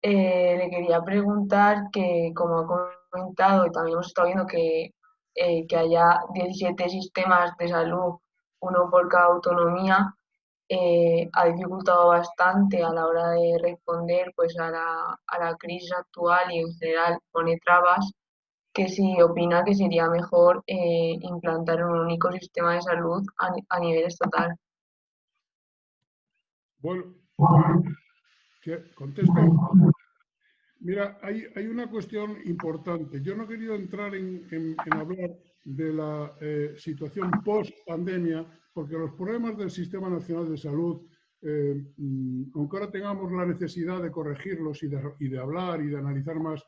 Le quería preguntar que, como ha comentado, y también hemos estado viendo que haya 17 sistemas de salud, uno por cada autonomía, ha dificultado bastante a la hora de responder pues, a la crisis actual y en general pone trabas, que si opina que sería mejor implantar un único sistema de salud a nivel estatal. Bueno, contesto. Mira, hay una cuestión importante. Yo no he querido entrar en hablar de la situación post-pandemia, porque los problemas del Sistema Nacional de Salud, aunque ahora tengamos la necesidad de corregirlos y de hablar y de analizar más,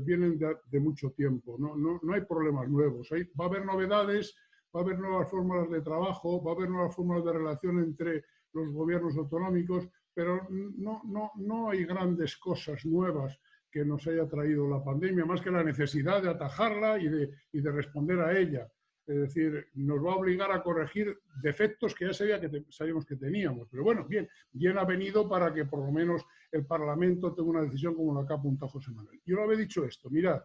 vienen de mucho tiempo. No hay problemas nuevos. Va a haber novedades, va a haber nuevas fórmulas de trabajo, va a haber nuevas fórmulas de relación entre los gobiernos autonómicos, pero no hay grandes cosas nuevas que nos haya traído la pandemia, más que la necesidad de atajarla y de responder a ella. Es decir, nos va a obligar a corregir defectos que ya sabíamos que teníamos. Pero bueno, bien ha venido para que por lo menos el Parlamento tenga una decisión como la que ha apuntado José Manuel. Yo lo había dicho esto, mirad,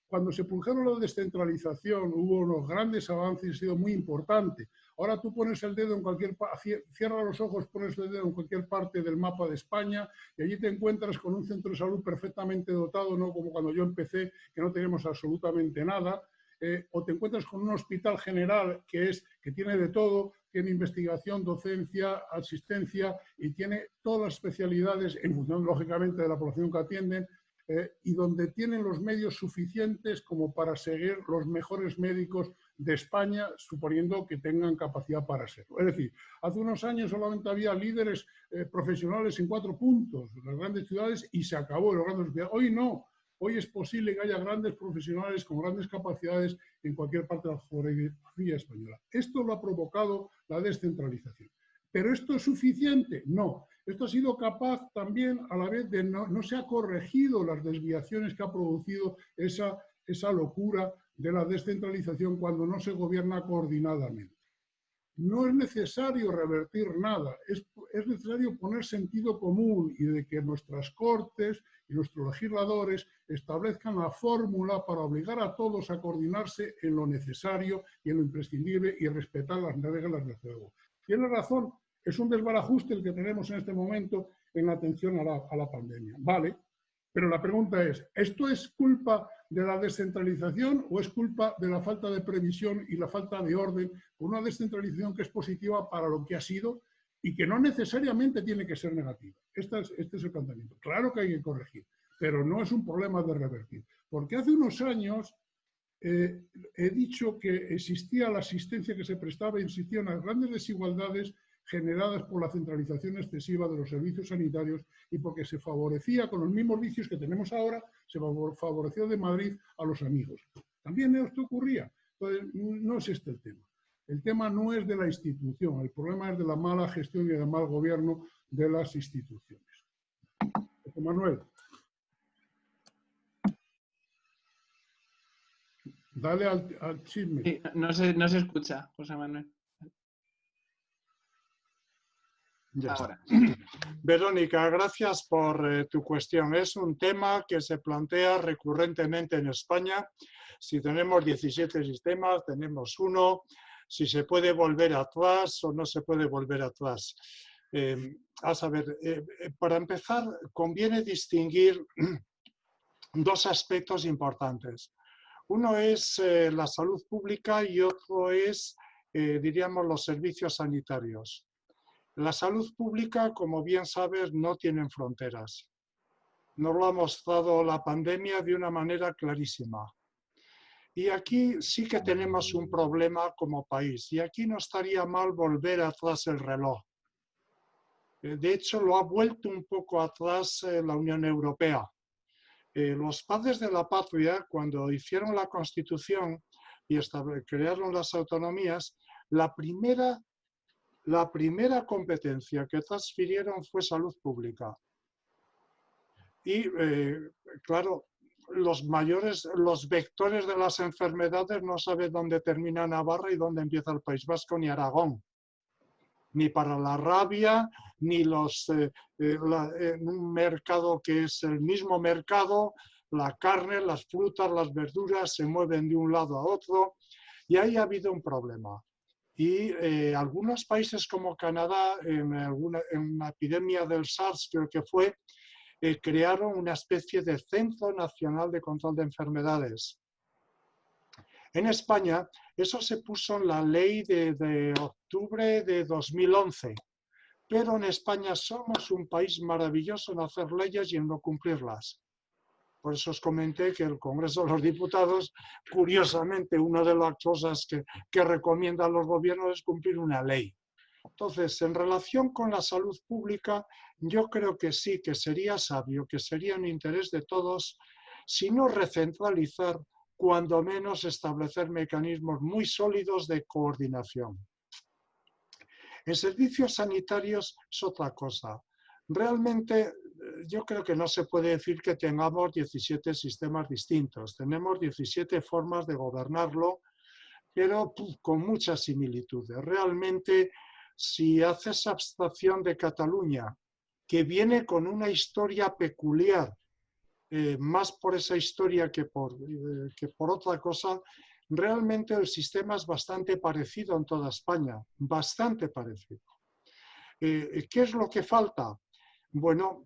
cuando se produjeron la descentralización hubo unos grandes avances y ha sido muy importante. Ahora tú pones el dedo en cualquier cierra los ojos, pones el dedo en cualquier parte del mapa de España y allí te encuentras con un centro de salud perfectamente dotado, no como cuando yo empecé, que no teníamos absolutamente nada, o te encuentras con un hospital general que tiene de todo, tiene investigación, docencia, asistencia y tiene todas las especialidades en función, lógicamente, de la población que atienden, y donde tienen los medios suficientes como para seguir los mejores médicos de España, suponiendo que tengan capacidad para serlo. Es decir, hace unos años solamente había líderes profesionales en 4 puntos, en las grandes ciudades, y se acabó en las grandes ciudades. Hoy no. Hoy es posible que haya grandes profesionales con grandes capacidades en cualquier parte de la geografía española. Esto lo ha provocado la descentralización. ¿Pero esto es suficiente? No. Esto ha sido capaz también, a la vez, de no se ha corregido las desviaciones que ha producido esa locura de la descentralización cuando no se gobierna coordinadamente. No es necesario revertir nada, es necesario poner sentido común y de que nuestras cortes y nuestros legisladores establezcan la fórmula para obligar a todos a coordinarse en lo necesario y en lo imprescindible y respetar las reglas del juego. Tiene razón, es un desbarajuste el que tenemos en este momento en la atención a la pandemia. Vale, Pero la pregunta es, ¿esto es culpa de la descentralización o es culpa de la falta de previsión y la falta de orden? Una descentralización que es positiva para lo que ha sido y que no necesariamente tiene que ser negativa. Este es el planteamiento. Claro que hay que corregir, pero no es un problema de revertir. Porque hace unos años he dicho que existía la asistencia que se prestaba, existían las grandes desigualdades generadas por la centralización excesiva de los servicios sanitarios y porque se favorecía con los mismos vicios que tenemos ahora, se favoreció de Madrid a los amigos. También esto ocurría. Entonces, no es este el tema. El tema no es de la institución, el problema es de la mala gestión y del mal gobierno de las instituciones. José Manuel. Dale al chisme. Sí, no se escucha, José Manuel. Ya Ahora. está. Verónica, gracias por tu cuestión. Es un tema que se plantea recurrentemente en España. Si tenemos 17 sistemas, tenemos uno. Si se puede volver atrás o no se puede volver atrás. A saber, para empezar, conviene distinguir dos aspectos importantes. Uno es la salud pública y otro es, diríamos, los servicios sanitarios. La salud pública, como bien sabes, no tiene fronteras. Nos lo ha mostrado la pandemia de una manera clarísima. Y aquí sí que tenemos un problema como país. Y aquí no estaría mal volver atrás el reloj. De hecho, lo ha vuelto un poco atrás la Unión Europea. Los padres de la patria, cuando hicieron la Constitución y crearon las autonomías, la primera competencia que transfirieron fue salud pública. Y, claro, los vectores de las enfermedades no saben dónde termina Navarra y dónde empieza el País Vasco ni Aragón. Ni para la rabia, ni un mercado que es el mismo mercado, la carne, las frutas, las verduras se mueven de un lado a otro y ahí ha habido un problema. Y algunos países como Canadá, en una epidemia del SARS, creo que fue, crearon una especie de Centro Nacional de Control de Enfermedades. En España, eso se puso en la ley de octubre de 2011, pero en España somos un país maravilloso en hacer leyes y en no cumplirlas. Por eso os comenté que el Congreso de los Diputados, curiosamente, una de las cosas que recomiendan los gobiernos es cumplir una ley. Entonces, en relación con la salud pública, yo creo que sí, que sería sabio, que sería un interés de todos, si no recentralizar, cuando menos establecer mecanismos muy sólidos de coordinación. En servicios sanitarios es otra cosa. Realmente yo creo que no se puede decir que tengamos 17 sistemas distintos. Tenemos 17 formas de gobernarlo, pero con muchas similitudes. Realmente, si haces abstracción de Cataluña, que viene con una historia peculiar, más por esa historia que por otra cosa, realmente el sistema es bastante parecido en toda España, bastante parecido. ¿Qué es lo que falta? Bueno,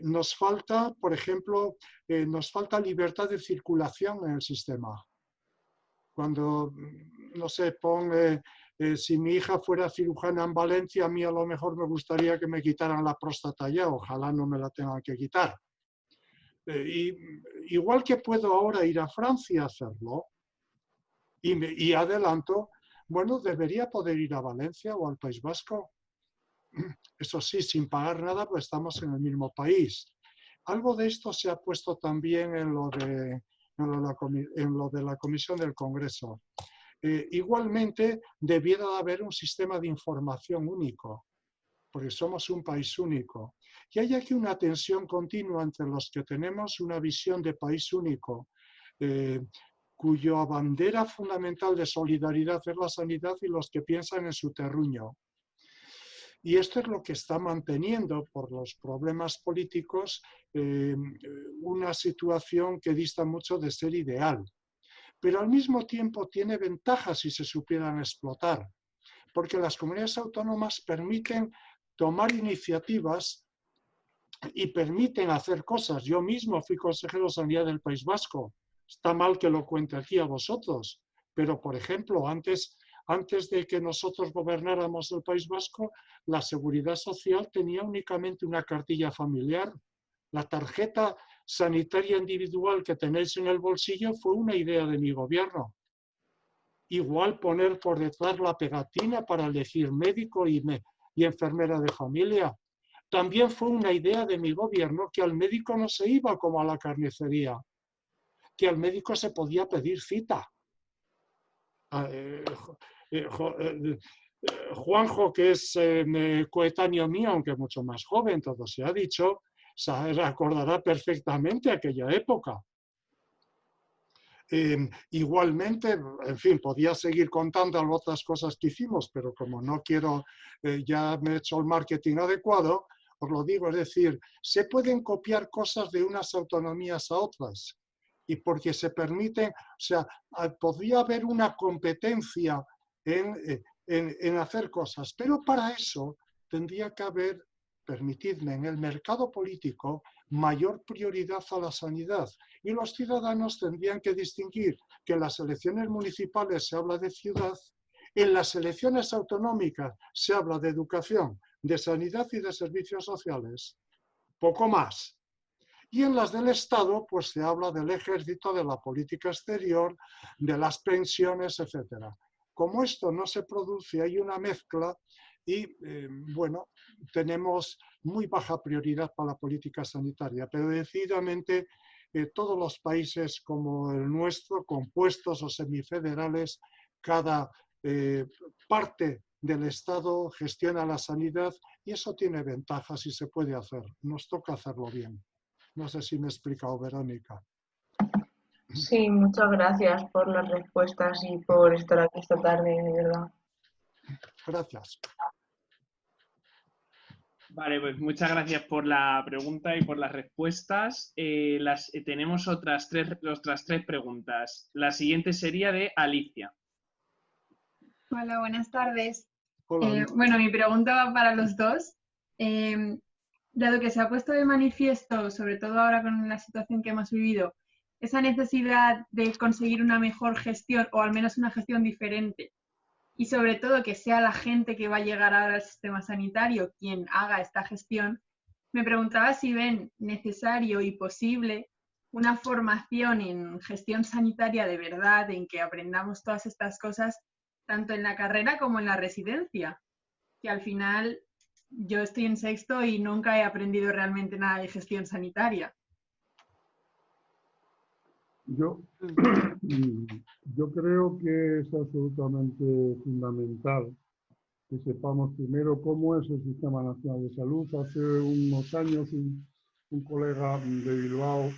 nos falta, por ejemplo, nos falta libertad de circulación en el sistema. Cuando, no sé, si mi hija fuera cirujana en Valencia, a mí a lo mejor me gustaría que me quitaran la próstata ya, ojalá no me la tengan que quitar. Igual que puedo ahora ir a Francia a hacerlo, y adelanto, bueno, debería poder ir a Valencia o al País Vasco. Eso sí, sin pagar nada, pues estamos en el mismo país. Algo de esto se ha puesto también en lo de la Comisión del Congreso. Igualmente, debiera de haber un sistema de información único, porque somos un país único. Y hay aquí una tensión continua entre los que tenemos una visión de país único, cuya bandera fundamental de solidaridad es la sanidad, y los que piensan en su terruño. Y esto es lo que está manteniendo, por los problemas políticos, una situación que dista mucho de ser ideal. Pero al mismo tiempo tiene ventajas si se supieran explotar, porque las comunidades autónomas permiten tomar iniciativas y permiten hacer cosas. Yo mismo fui consejero de Sanidad del País Vasco. Está mal que lo cuente aquí a vosotros, pero, por ejemplo, antes de que nosotros gobernáramos el País Vasco, la Seguridad Social tenía únicamente una cartilla familiar. La tarjeta sanitaria individual que tenéis en el bolsillo fue una idea de mi gobierno. Igual poner por detrás la pegatina para elegir médico y enfermera de familia. También fue una idea de mi gobierno que al médico no se iba como a la carnicería, que al médico se podía pedir cita. Juanjo, que es coetáneo mío, aunque mucho más joven, todo se ha dicho, se recordará perfectamente aquella época. Igualmente, en fin, podía seguir contando otras cosas que hicimos, pero como no quiero, ya me he hecho el marketing adecuado, os lo digo, es decir, se pueden copiar cosas de unas autonomías a otras, y porque se permiten, o sea, podría haber una competencia en hacer cosas, pero para eso tendría que haber, permitidme, en el mercado político, mayor prioridad a la sanidad. Y los ciudadanos tendrían que distinguir que en las elecciones municipales se habla de ciudad, en las elecciones autonómicas se habla de educación, de sanidad y de servicios sociales. Poco más. Y en las del Estado, pues se habla del ejército, de la política exterior, de las pensiones, etc. Como esto no se produce, hay una mezcla y, bueno, tenemos muy baja prioridad para la política sanitaria, pero decididamente todos los países como el nuestro, compuestos o semifederales, cada parte del Estado gestiona la sanidad y eso tiene ventajas y se puede hacer. Nos toca hacerlo bien. No sé si me he explicado, Verónica. Sí, muchas gracias por las respuestas y por estar aquí esta tarde, de verdad. Gracias. Vale, pues muchas gracias por la pregunta y por las respuestas. Tenemos otras tres preguntas. La siguiente sería de Alicia. Hola, buenas tardes. Hola. Bueno, mi pregunta va para los dos. Dado que se ha puesto de manifiesto, sobre todo ahora con la situación que hemos vivido, esa necesidad de conseguir una mejor gestión o al menos una gestión diferente y sobre todo que sea la gente que va a llegar ahora al sistema sanitario quien haga esta gestión, me preguntaba si ven necesario y posible una formación en gestión sanitaria de verdad, en que aprendamos todas estas cosas tanto en la carrera como en la residencia, que al final yo estoy en sexto y nunca he aprendido realmente nada de gestión sanitaria. Yo creo que es absolutamente fundamental que sepamos primero cómo es el Sistema Nacional de Salud. Hace unos años un colega de Bilbao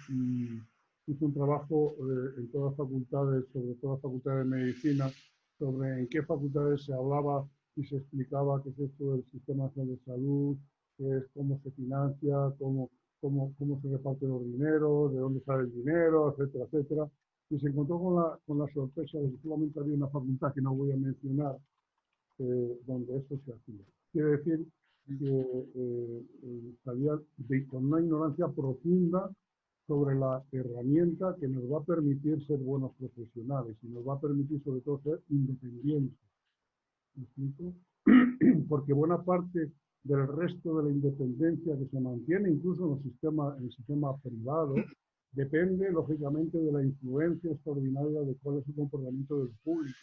hizo un trabajo en todas las facultades, sobre todo las facultades de medicina, sobre en qué facultades se hablaba y se explicaba qué es esto del Sistema Nacional de Salud, qué es, cómo se financia, cómo se reparten los dineros, de dónde sale el dinero, etcétera, etcétera. Y se encontró con la sorpresa de que solamente había una facultad que no voy a mencionar, donde esto se hacía. Quiere decir que salía con una ignorancia profunda sobre la herramienta que nos va a permitir ser buenos profesionales y nos va a permitir sobre todo ser independientes. ¿Me explico? Porque buena parte del resto de la independencia que se mantiene incluso en el sistema privado depende lógicamente de la influencia extraordinaria de cuál es el comportamiento del público.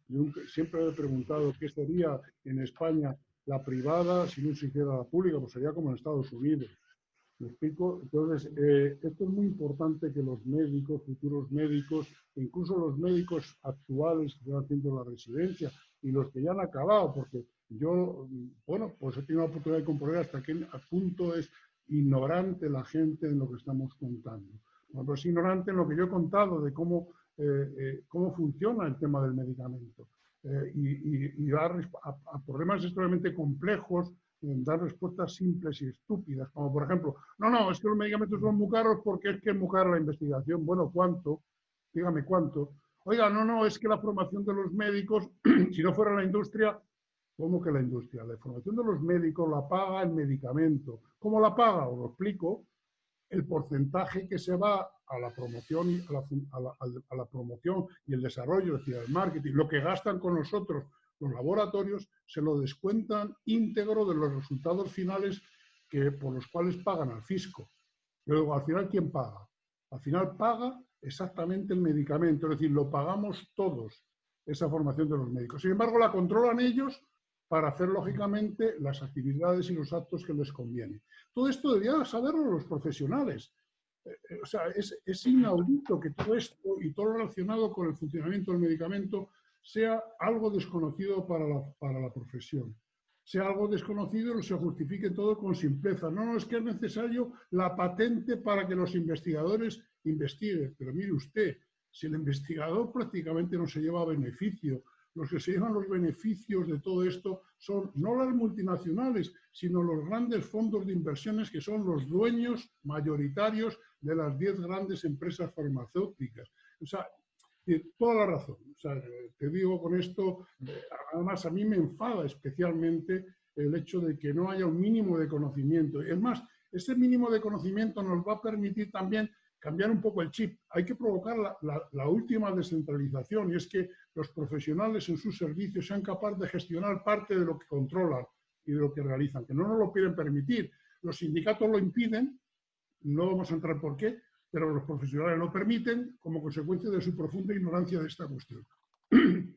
Yo siempre he preguntado qué sería en España la privada si no se hiciera la pública, pues sería como en Estados Unidos. ¿Me explico? Entonces, esto es muy importante que los médicos, futuros médicos, incluso los médicos actuales que están haciendo la residencia y los que ya han acabado, porque yo, bueno, pues he tenido la oportunidad de comprobar hasta qué punto es ignorante la gente en lo que estamos contando. Bueno, pues es ignorante en lo que yo he contado de cómo funciona el tema del medicamento y dar a problemas extremadamente complejos, dar respuestas simples y estúpidas, como por ejemplo, no, es que los medicamentos son muy caros porque es que es muy cara la investigación. Bueno, ¿cuánto? Dígame cuánto. Oiga, no, es que la formación de los médicos, si no fuera la industria, ¿Cómo que la industria? La formación de los médicos la paga el medicamento. ¿Cómo la paga? Os lo explico. El porcentaje que se va a la promoción y a la promoción y el desarrollo, es decir, al marketing, lo que gastan con nosotros los laboratorios, se lo descuentan íntegro de los resultados finales por los cuales pagan al fisco. Y luego, al final, ¿quién paga? Al final paga exactamente el medicamento, es decir, lo pagamos todos, esa formación de los médicos. Sin embargo, la controlan ellos para hacer, lógicamente, las actividades y los actos que les conviene. Todo esto deberían saberlo los profesionales. O sea, es inaudito que todo esto y todo lo relacionado con el funcionamiento del medicamento sea algo desconocido para la profesión. Sea algo desconocido y se justifique todo con simpleza. No, es que es necesario la patente para que los investigadores investiguen. Pero mire usted, si el investigador prácticamente no se lleva beneficio, los que se llevan los beneficios de todo esto son no las multinacionales, sino los grandes fondos de inversiones que son los dueños mayoritarios de las 10 grandes empresas farmacéuticas. O sea, toda la razón. O sea, te digo con esto, además a mí me enfada especialmente el hecho de que no haya un mínimo de conocimiento. Es más, ese mínimo de conocimiento nos va a permitir también cambiar un poco el chip. Hay que provocar la última descentralización, y es que los profesionales en sus servicios sean capaces de gestionar parte de lo que controlan y de lo que realizan, que no nos lo quieren permitir. Los sindicatos lo impiden, no vamos a entrar por qué, pero los profesionales lo permiten como consecuencia de su profunda ignorancia de esta cuestión.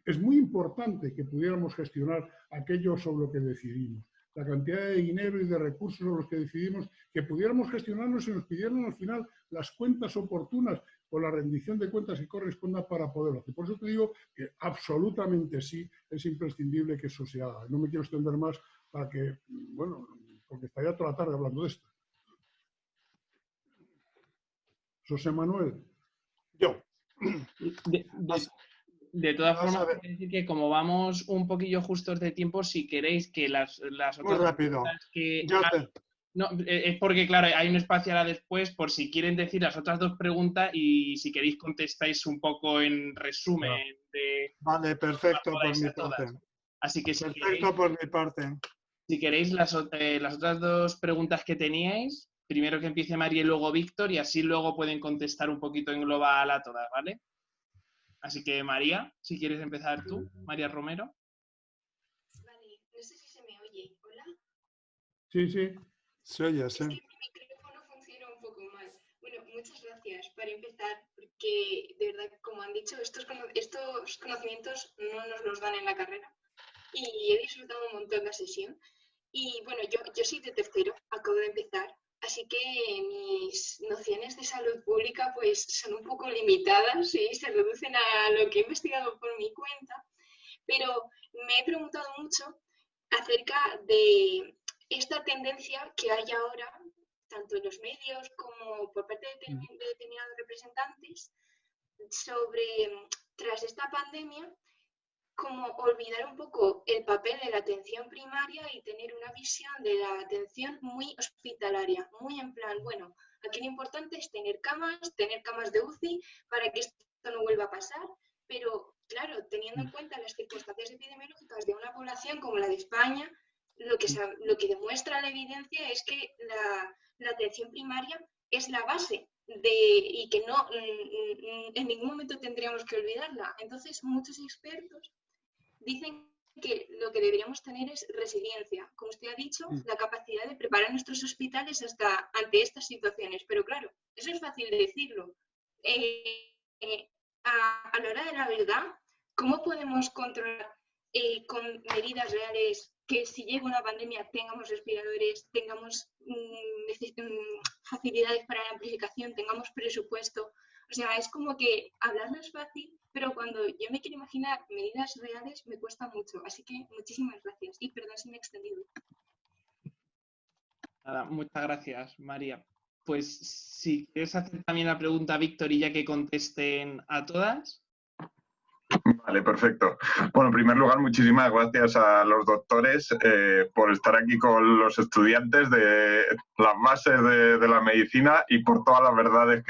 Es muy importante que pudiéramos gestionar aquello sobre lo que decidimos, la cantidad de dinero y de recursos sobre los que decidimos, que pudiéramos gestionarnos y nos pidieran al final las cuentas oportunas o la rendición de cuentas que corresponda para poderlo hacer. Por eso te digo que absolutamente sí es imprescindible que eso se haga. No me quiero extender más para que, bueno, porque estaría toda la tarde hablando de esto. José Manuel. Yo. De todas formas, quiero decir que como vamos un poquillo justos de tiempo, si queréis que las otras muy rápido. Que... No, es porque, claro, hay un espacio ahora después por si quieren decir las otras dos preguntas y si queréis contestáis un poco en resumen. Vale, perfecto por mi parte. Así que perfecto por mi parte. Si queréis las otras dos preguntas que teníais, primero que empiece María y luego Víctor, y así luego pueden contestar un poquito en global a todas, ¿vale? Así que María, si quieres empezar tú, María Romero. Vale, no sé si se me oye. ¿Hola? Sí, sí. Se oye, sí. Es que mi micrófono funciona un poco mal. Bueno, muchas gracias para empezar, porque de verdad, como han dicho, estos conocimientos no nos los dan en la carrera. Y he disfrutado un montón la sesión. Y bueno, yo soy de tercero, acabo de empezar. Así que mis nociones de salud pública pues son un poco limitadas y se reducen a lo que he investigado por mi cuenta, pero me he preguntado mucho acerca de esta tendencia que hay ahora, tanto en los medios como por parte de determinados representantes, sobre, tras esta pandemia, como olvidar un poco el papel de la atención primaria y tener una visión de la atención muy hospitalaria, muy en plan, bueno, aquí lo importante es tener camas de UCI para que esto no vuelva a pasar, pero claro, teniendo en cuenta las circunstancias epidemiológicas de una población como la de España, lo que demuestra la evidencia es que la atención primaria es la base y que no en ningún momento tendríamos que olvidarla. Entonces, muchos expertos dicen que lo que deberíamos tener es resiliencia, como usted ha dicho, la capacidad de preparar nuestros hospitales ante estas situaciones. Pero claro, eso es fácil de decirlo. A la hora de la verdad, ¿cómo podemos controlar con medidas reales que si llega una pandemia tengamos respiradores, tengamos facilidades para la amplificación, tengamos presupuesto? O sea, es como que hablarlo es fácil, pero cuando yo me quiero imaginar medidas reales me cuesta mucho. Así que muchísimas gracias. Y perdón si me he extendido. Nada, muchas gracias, María. Pues si quieres hacer también la pregunta a Víctor y ya que contesten a todas. Vale, perfecto. Bueno, en primer lugar, muchísimas gracias a los doctores por estar aquí con los estudiantes de las bases de la medicina y por todas las verdades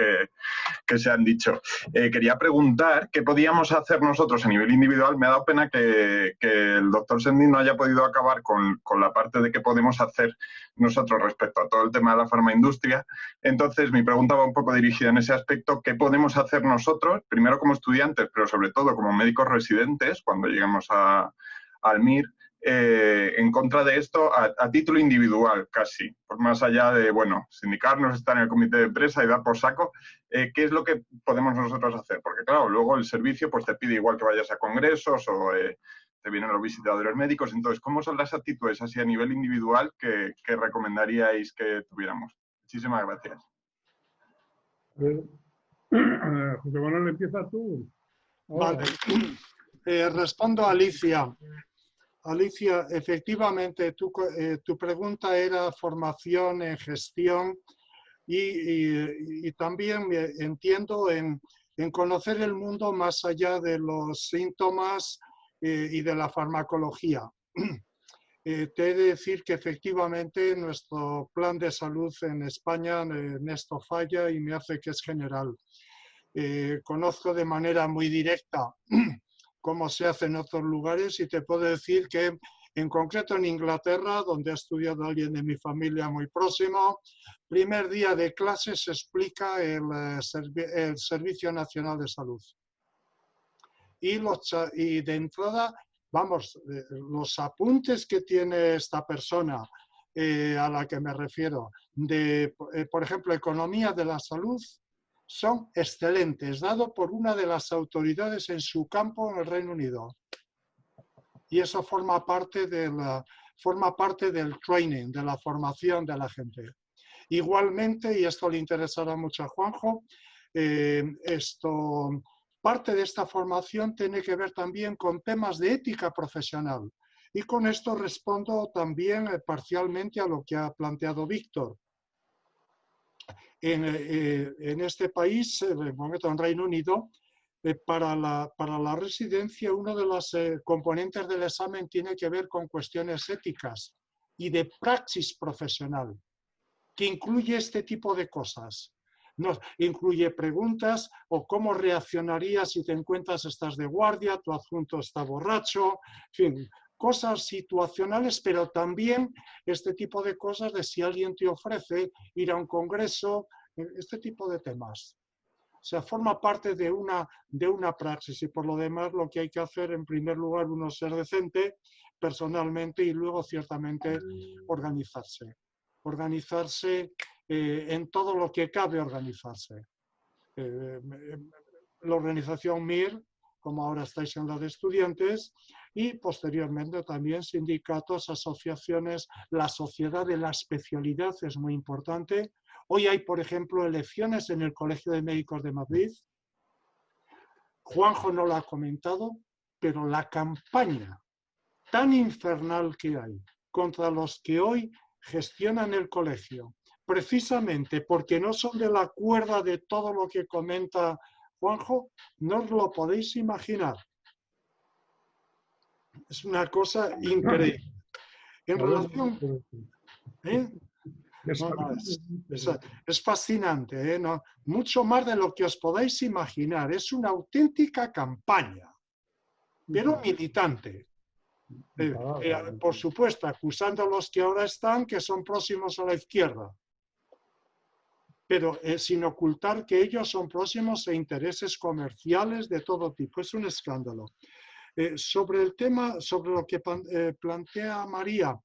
que se han dicho. Quería preguntar qué podíamos hacer nosotros a nivel individual. Me ha dado pena que el doctor Sendín no haya podido acabar con la parte de qué podemos hacer nosotros respecto a todo el tema de la farmaindustria. Entonces, mi pregunta va un poco dirigida en ese aspecto. ¿Qué podemos hacer nosotros, primero como estudiantes, pero sobre todo como médicos residentes, cuando lleguemos al MIR, en contra de esto a título individual casi, por más allá de, bueno, sindicarnos, estar en el comité de empresa y dar por saco, ¿qué es lo que podemos nosotros hacer? Porque claro, luego el servicio pues te pide igual que vayas a congresos o te vienen los visitadores médicos. Entonces, ¿cómo son las actitudes así a nivel individual que recomendaríais que tuviéramos? Muchísimas gracias. José Manuel, empieza tú. Ahora. Vale. Respondo a Alicia. Alicia, efectivamente, tu pregunta era formación en gestión y también entiendo en conocer el mundo más allá de los síntomas y de la farmacología. Te he de decir que efectivamente nuestro plan de salud en España en esto falla y me hace que es general. Conozco de manera muy directa cómo se hace en otros lugares y te puedo decir que en concreto en Inglaterra, donde ha estudiado alguien de mi familia muy próximo, primer día de clase se explica el Servicio Nacional de Salud. Y de entrada, vamos, los apuntes que tiene esta persona a la que me refiero, de, por ejemplo, economía de la salud, son excelentes, dado por una de las autoridades en su campo en el Reino Unido. Y eso forma parte del training, de la formación de la gente. Igualmente, y esto le interesará mucho a Juanjo, parte de esta formación tiene que ver también con temas de ética profesional. Y con esto respondo también parcialmente a lo que ha planteado Víctor. En este país, en concreto en Reino Unido, para la residencia, uno de los componentes del examen tiene que ver con cuestiones éticas y de praxis profesional, que incluye este tipo de cosas. Incluye preguntas o cómo reaccionarías si te encuentras, estás de guardia, tu adjunto está borracho, en fin, cosas situacionales, pero también este tipo de cosas de si alguien te ofrece ir a un congreso, este tipo de temas. O sea, forma parte de una praxis y por lo demás lo que hay que hacer en primer lugar uno es ser decente personalmente y luego ciertamente organizarse. Organizarse en todo lo que cabe organizarse. La organización MIR, como ahora estáis en la de estudiantes, y posteriormente también sindicatos, asociaciones, la sociedad de la especialidad es muy importante. Hoy hay, por ejemplo, elecciones en el Colegio de Médicos de Madrid. Juanjo no lo ha comentado, pero la campaña tan infernal que hay contra los que hoy gestionan el colegio, precisamente porque no son de la cuerda de todo lo que comenta Juanjo, no os lo podéis imaginar. Es una cosa increíble. En relación... Es fascinante, ¿eh? No, mucho más de lo que os podáis imaginar. Es una auténtica campaña, pero militante. Por supuesto, acusando a los que ahora están, que son próximos a la izquierda. Pero sin ocultar que ellos son próximos a intereses comerciales de todo tipo. Es un escándalo. Sobre el tema, sobre lo que plantea María,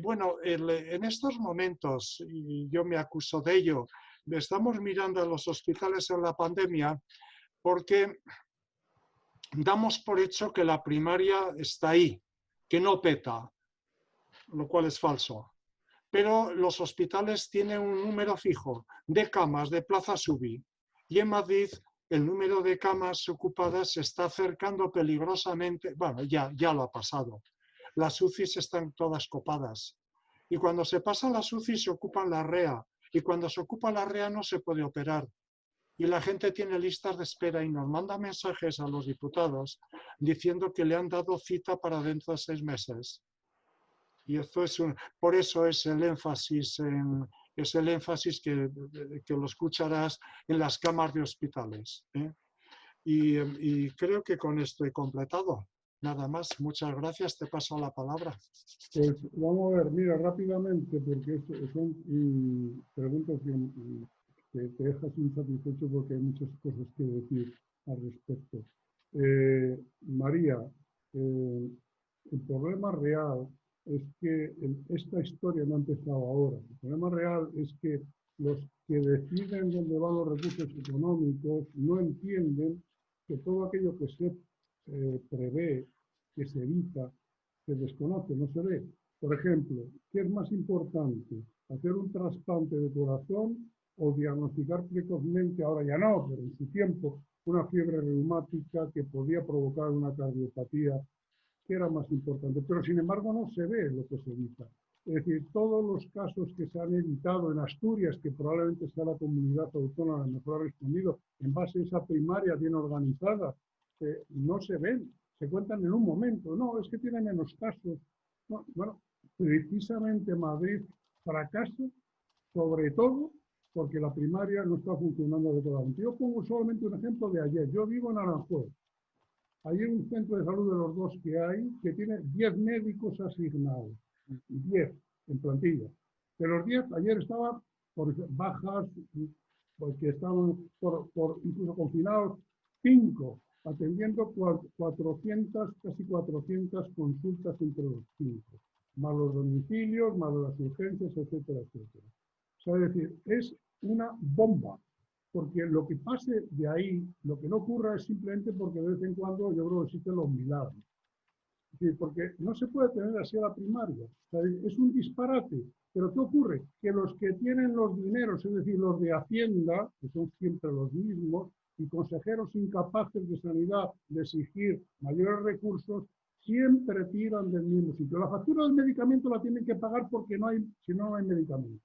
bueno, en estos momentos, y yo me acuso de ello, estamos mirando a los hospitales en la pandemia porque damos por hecho que la primaria está ahí, que no peta, lo cual es falso. Pero los hospitales tienen un número fijo de camas, de plazas UBI, y en Madrid el número de camas ocupadas se está acercando peligrosamente, bueno, ya lo ha pasado. Las UCIs están todas copadas. Y cuando se pasan las UCIs se ocupan la REA. Y cuando se ocupa la REA no se puede operar. Y la gente tiene listas de espera y nos manda mensajes a los diputados diciendo que le han dado cita para dentro de 6 meses. Y esto es por eso es el énfasis es el énfasis que lo escucharás en las camas de hospitales. Y creo que con esto he completado. Nada más, muchas gracias, te paso la palabra. Pues vamos a ver, mira, rápidamente, porque son preguntas que te dejas insatisfecho porque hay muchas cosas que decir al respecto. María, el problema real es que esta historia no ha empezado ahora. El problema real es que los que deciden dónde van los recursos económicos no entienden que todo aquello que se prevé, que se evita, se desconoce, no se ve. Por ejemplo, ¿qué es más importante? ¿Hacer un trasplante de corazón o diagnosticar precozmente, ahora ya no, pero en su tiempo, una fiebre reumática que podía provocar una cardiopatía? ¿Qué era más importante? Pero sin embargo no se ve lo que se evita. Es decir, todos los casos que se han evitado en Asturias, que probablemente sea la comunidad autónoma que mejor ha respondido, en base a esa primaria bien organizada, no se ven, se cuentan en un momento. No, es que tiene menos casos. No, bueno, precisamente Madrid fracasa, sobre todo porque la primaria no está funcionando adecuadamente. Yo pongo solamente un ejemplo de ayer. Yo vivo en Aranjuez. Hay un centro de salud de los dos que hay que tiene 10 médicos asignados, 10 en plantilla. De los 10, ayer estaban por bajas, porque estaban por incluso confinados, 5, atendiendo 400, casi 400 consultas entre los 5, más los domicilios, más las urgencias, etcétera, etcétera. O sea, es decir, es una bomba. Porque lo que pase de ahí, lo que no ocurra es simplemente porque de vez en cuando yo creo que existen los milagros. Es decir, porque no se puede tener así a la primaria. O sea, es un disparate. Pero ¿qué ocurre? Que los que tienen los dineros, es decir, los de Hacienda, que son siempre los mismos, y consejeros incapaces de sanidad de exigir mayores recursos, siempre tiran del mismo sitio. La factura del medicamento la tienen que pagar porque no hay, si no, no hay medicamento.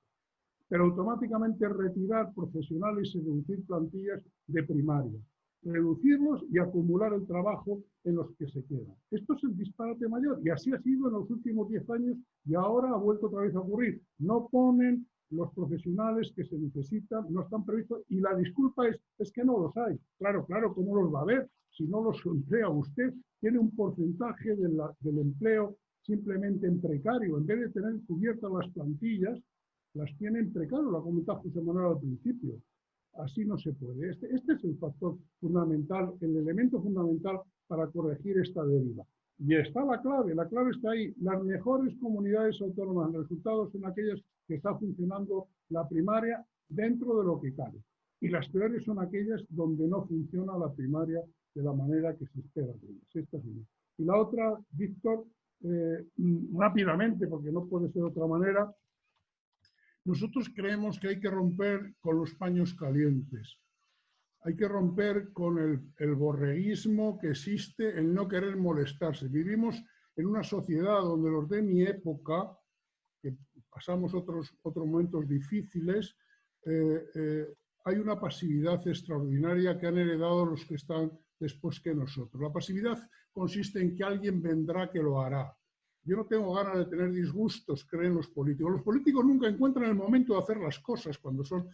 Pero automáticamente retirar profesionales y reducir plantillas de primaria, reducirlos y acumular el trabajo en los que se quedan. Esto es el disparate mayor y así ha sido en los últimos 10 años y ahora ha vuelto otra vez a ocurrir. No ponen los profesionales que se necesitan, no están previstos y la disculpa es que no los hay. Claro, ¿cómo los va a ver? Si no los emplea usted, tiene un porcentaje del empleo simplemente en precario. En vez de tener cubiertas las plantillas, las tiene en precario, lo ha comentado José Manuel al principio. Así no se puede. Este es el factor fundamental, el elemento fundamental para corregir esta deriva. Y está la clave está ahí. Las mejores comunidades autónomas en resultados son aquellas que está funcionando la primaria dentro de lo que cabe. Y las peores son aquellas donde no funciona la primaria de la manera que se espera de ellas. Esta es una. Y la otra, Víctor, rápidamente, porque no puede ser de otra manera. Nosotros creemos que hay que romper con los paños calientes. Hay que romper con el borreguismo que existe, el no querer molestarse. Vivimos en una sociedad donde los de mi época, que pasamos otros momentos difíciles, hay una pasividad extraordinaria que han heredado los que están después que nosotros. La pasividad consiste en que alguien vendrá que lo hará. Yo no tengo ganas de tener disgustos, creen los políticos. Los políticos nunca encuentran el momento de hacer las cosas cuando son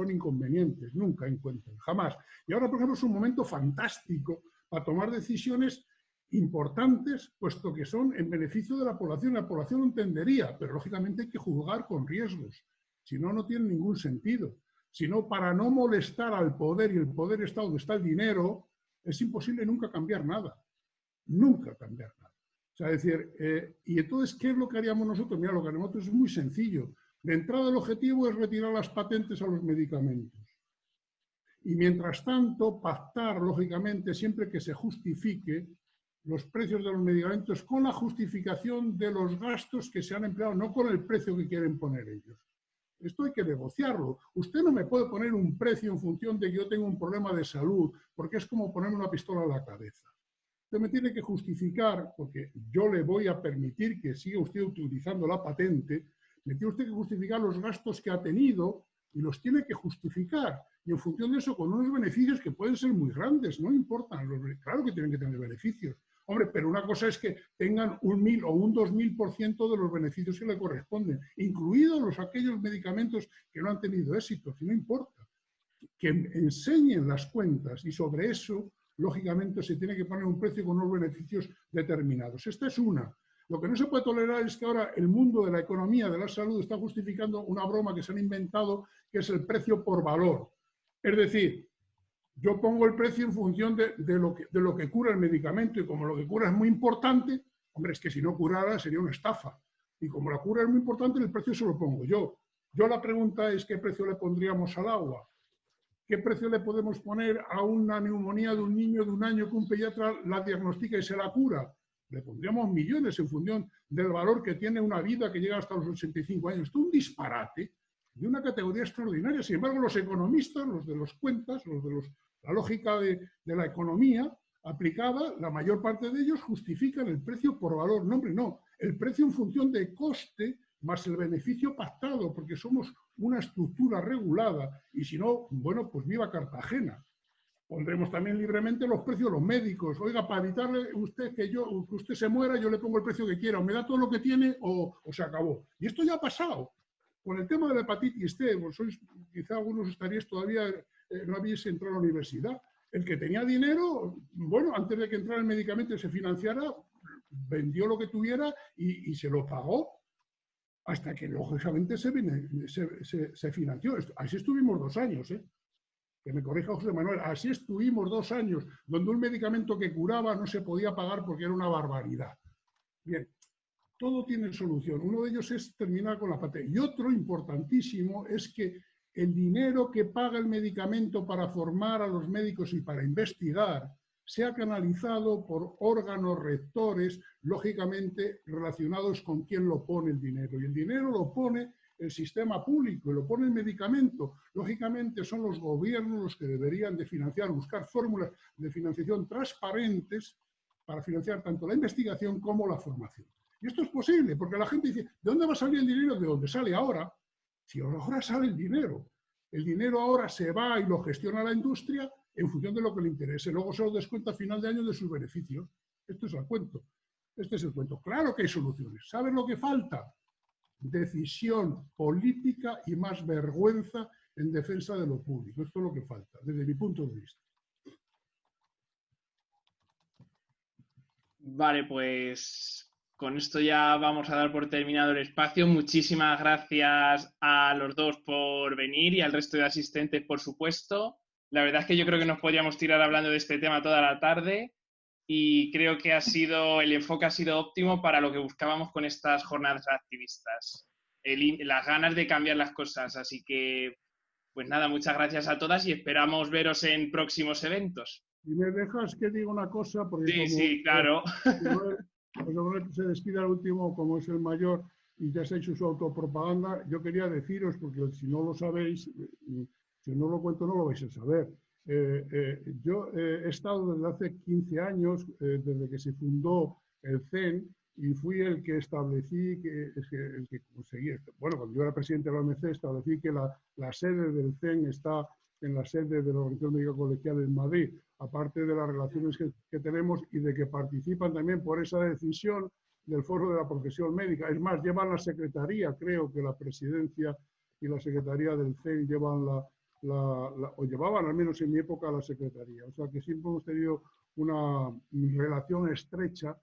inconvenientes, nunca encuentran, jamás. Y ahora, por ejemplo, es un momento fantástico para tomar decisiones importantes, puesto que son en beneficio de la población. La población lo entendería, pero lógicamente hay que juzgar con riesgos. Si no, no tiene ningún sentido. Si no, para no molestar al poder, y el poder está donde está el dinero, es imposible nunca cambiar nada. Nunca cambiar nada. O sea, es decir, y entonces, ¿qué es lo que haríamos nosotros? Mira, lo que haríamos nosotros es muy sencillo. De entrada, el objetivo es retirar las patentes a los medicamentos. Y mientras tanto, pactar, lógicamente, siempre que se justifique los precios de los medicamentos con la justificación de los gastos que se han empleado, no con el precio que quieren poner ellos. Esto hay que negociarlo. Usted no me puede poner un precio en función de que yo tengo un problema de salud, porque es como ponerme una pistola a la cabeza. Usted me tiene que justificar, porque yo le voy a permitir que siga usted utilizando la patente, me tiene usted que justificar los gastos que ha tenido y los tiene que justificar. Y en función de eso, con unos beneficios que pueden ser muy grandes, no importan. Claro que tienen que tener beneficios. Hombre, pero una cosa es que tengan un 1000 o un 2000% de los beneficios que le corresponden, incluidos aquellos medicamentos que no han tenido éxito, que no importa. Que enseñen las cuentas y sobre eso, lógicamente, se tiene que poner un precio con unos beneficios determinados. Esta es una. Lo que no se puede tolerar es que ahora el mundo de la economía, de la salud, está justificando una broma que se han inventado, que es el precio por valor. Es decir, yo pongo el precio en función de lo que cura el medicamento y como lo que cura es muy importante, hombre, es que si no curara sería una estafa. Y como la cura es muy importante, el precio se lo pongo yo. La pregunta es, ¿qué precio le pondríamos al agua? ¿Qué precio le podemos poner a una neumonía de un niño de 1 año que un pediatra la diagnostica y se la cura? Le pondríamos millones en función del valor que tiene una vida que llega hasta los 85 años. Esto es un disparate de una categoría extraordinaria. Sin embargo, los economistas, los de los cuentas, los de la lógica de la economía aplicada, la mayor parte de ellos justifican el precio por valor. No, hombre, no. El precio en función de coste más el beneficio pactado, porque somos una estructura regulada. Y si no, bueno, pues viva Cartagena. Pondremos también libremente los precios de los médicos. Oiga, para evitarle que usted se muera, yo le pongo el precio que quiera. O me da todo lo que tiene o se acabó. Y esto ya ha pasado. Con el tema de la hepatitis C, quizá algunos estaríais todavía, no habéis entrado a la universidad. El que tenía dinero, bueno, antes de que entrara el medicamento y se financiara, vendió lo que tuviera y se lo pagó hasta que lógicamente se financió. Así estuvimos 2 años, que me corrija José Manuel, así estuvimos 2 años, donde un medicamento que curaba no se podía pagar porque era una barbaridad. Bien. Todo tiene solución. Uno de ellos es terminar con la patente. Y otro importantísimo es que el dinero que paga el medicamento para formar a los médicos y para investigar sea canalizado por órganos rectores, lógicamente relacionados con quién lo pone el dinero. Y el dinero lo pone el sistema público y lo pone el medicamento. Lógicamente son los gobiernos los que deberían de financiar, buscar fórmulas de financiación transparentes para financiar tanto la investigación como la formación. Y esto es posible, porque la gente dice, ¿de dónde va a salir el dinero? ¿De dónde sale ahora? Si ahora sale el dinero ahora se va y lo gestiona la industria en función de lo que le interese. Luego se lo descuenta a final de año de sus beneficios. Esto es el cuento. Este es el cuento. Claro que hay soluciones. ¿Saben lo que falta? Decisión política y más vergüenza en defensa de lo público. Esto es lo que falta, desde mi punto de vista. Vale, pues con esto ya vamos a dar por terminado el espacio. Muchísimas gracias a los dos por venir y al resto de asistentes, por supuesto. La verdad es que yo creo que nos podríamos tirar hablando de este tema toda la tarde y creo que el enfoque ha sido óptimo para lo que buscábamos con estas jornadas activistas. Las ganas de cambiar las cosas. Así que, pues nada, muchas gracias a todas y esperamos veros en próximos eventos. Y me dejas que diga una cosa, porque sí, claro. Pues se despide al último, como es el mayor, y ya se ha hecho su autopropaganda. Yo quería deciros, porque si no lo sabéis, si no lo cuento no lo vais a saber. Yo he estado desde hace 15 años, desde que se fundó el CEN, y fui el que establecí, el que conseguí, bueno, cuando yo era presidente de la OMC, establecí que la sede del CEN está en la sede de la Organización Médica Colegial en Madrid, aparte de las relaciones que tenemos y de que participan también por esa decisión del Foro de la Profesión Médica. Es más, llevan la secretaría, creo que la presidencia y la secretaría del CEN llevan o llevaban al menos en mi época la secretaría. O sea que siempre hemos tenido una relación estrecha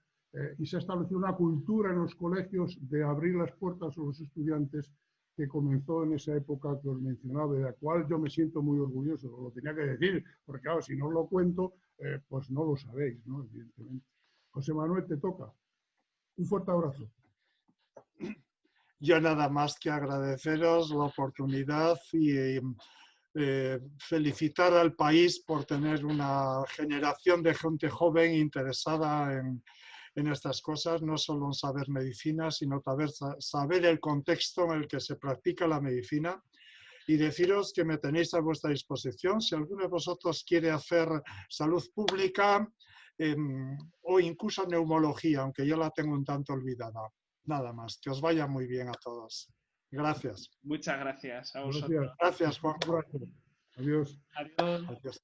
y se ha establecido una cultura en los colegios de abrir las puertas a los estudiantes que comenzó en esa época que os mencionaba, de la cual yo me siento muy orgulloso. Lo tenía que decir, porque claro, si no os lo cuento, pues no lo sabéis, ¿no? Evidentemente. José Manuel, te toca. Un fuerte abrazo. Yo nada más que agradeceros la oportunidad y felicitar al país por tener una generación de gente joven interesada en estas cosas, no solo en saber medicina, sino saber el contexto en el que se practica la medicina. Y deciros que me tenéis a vuestra disposición. Si alguno de vosotros quiere hacer salud pública o incluso neumología, aunque yo la tengo un tanto olvidada. Nada más. Que os vaya muy bien a todos. Gracias. Muchas gracias a vosotros. Gracias, Juan. Adiós. Adiós. Adiós.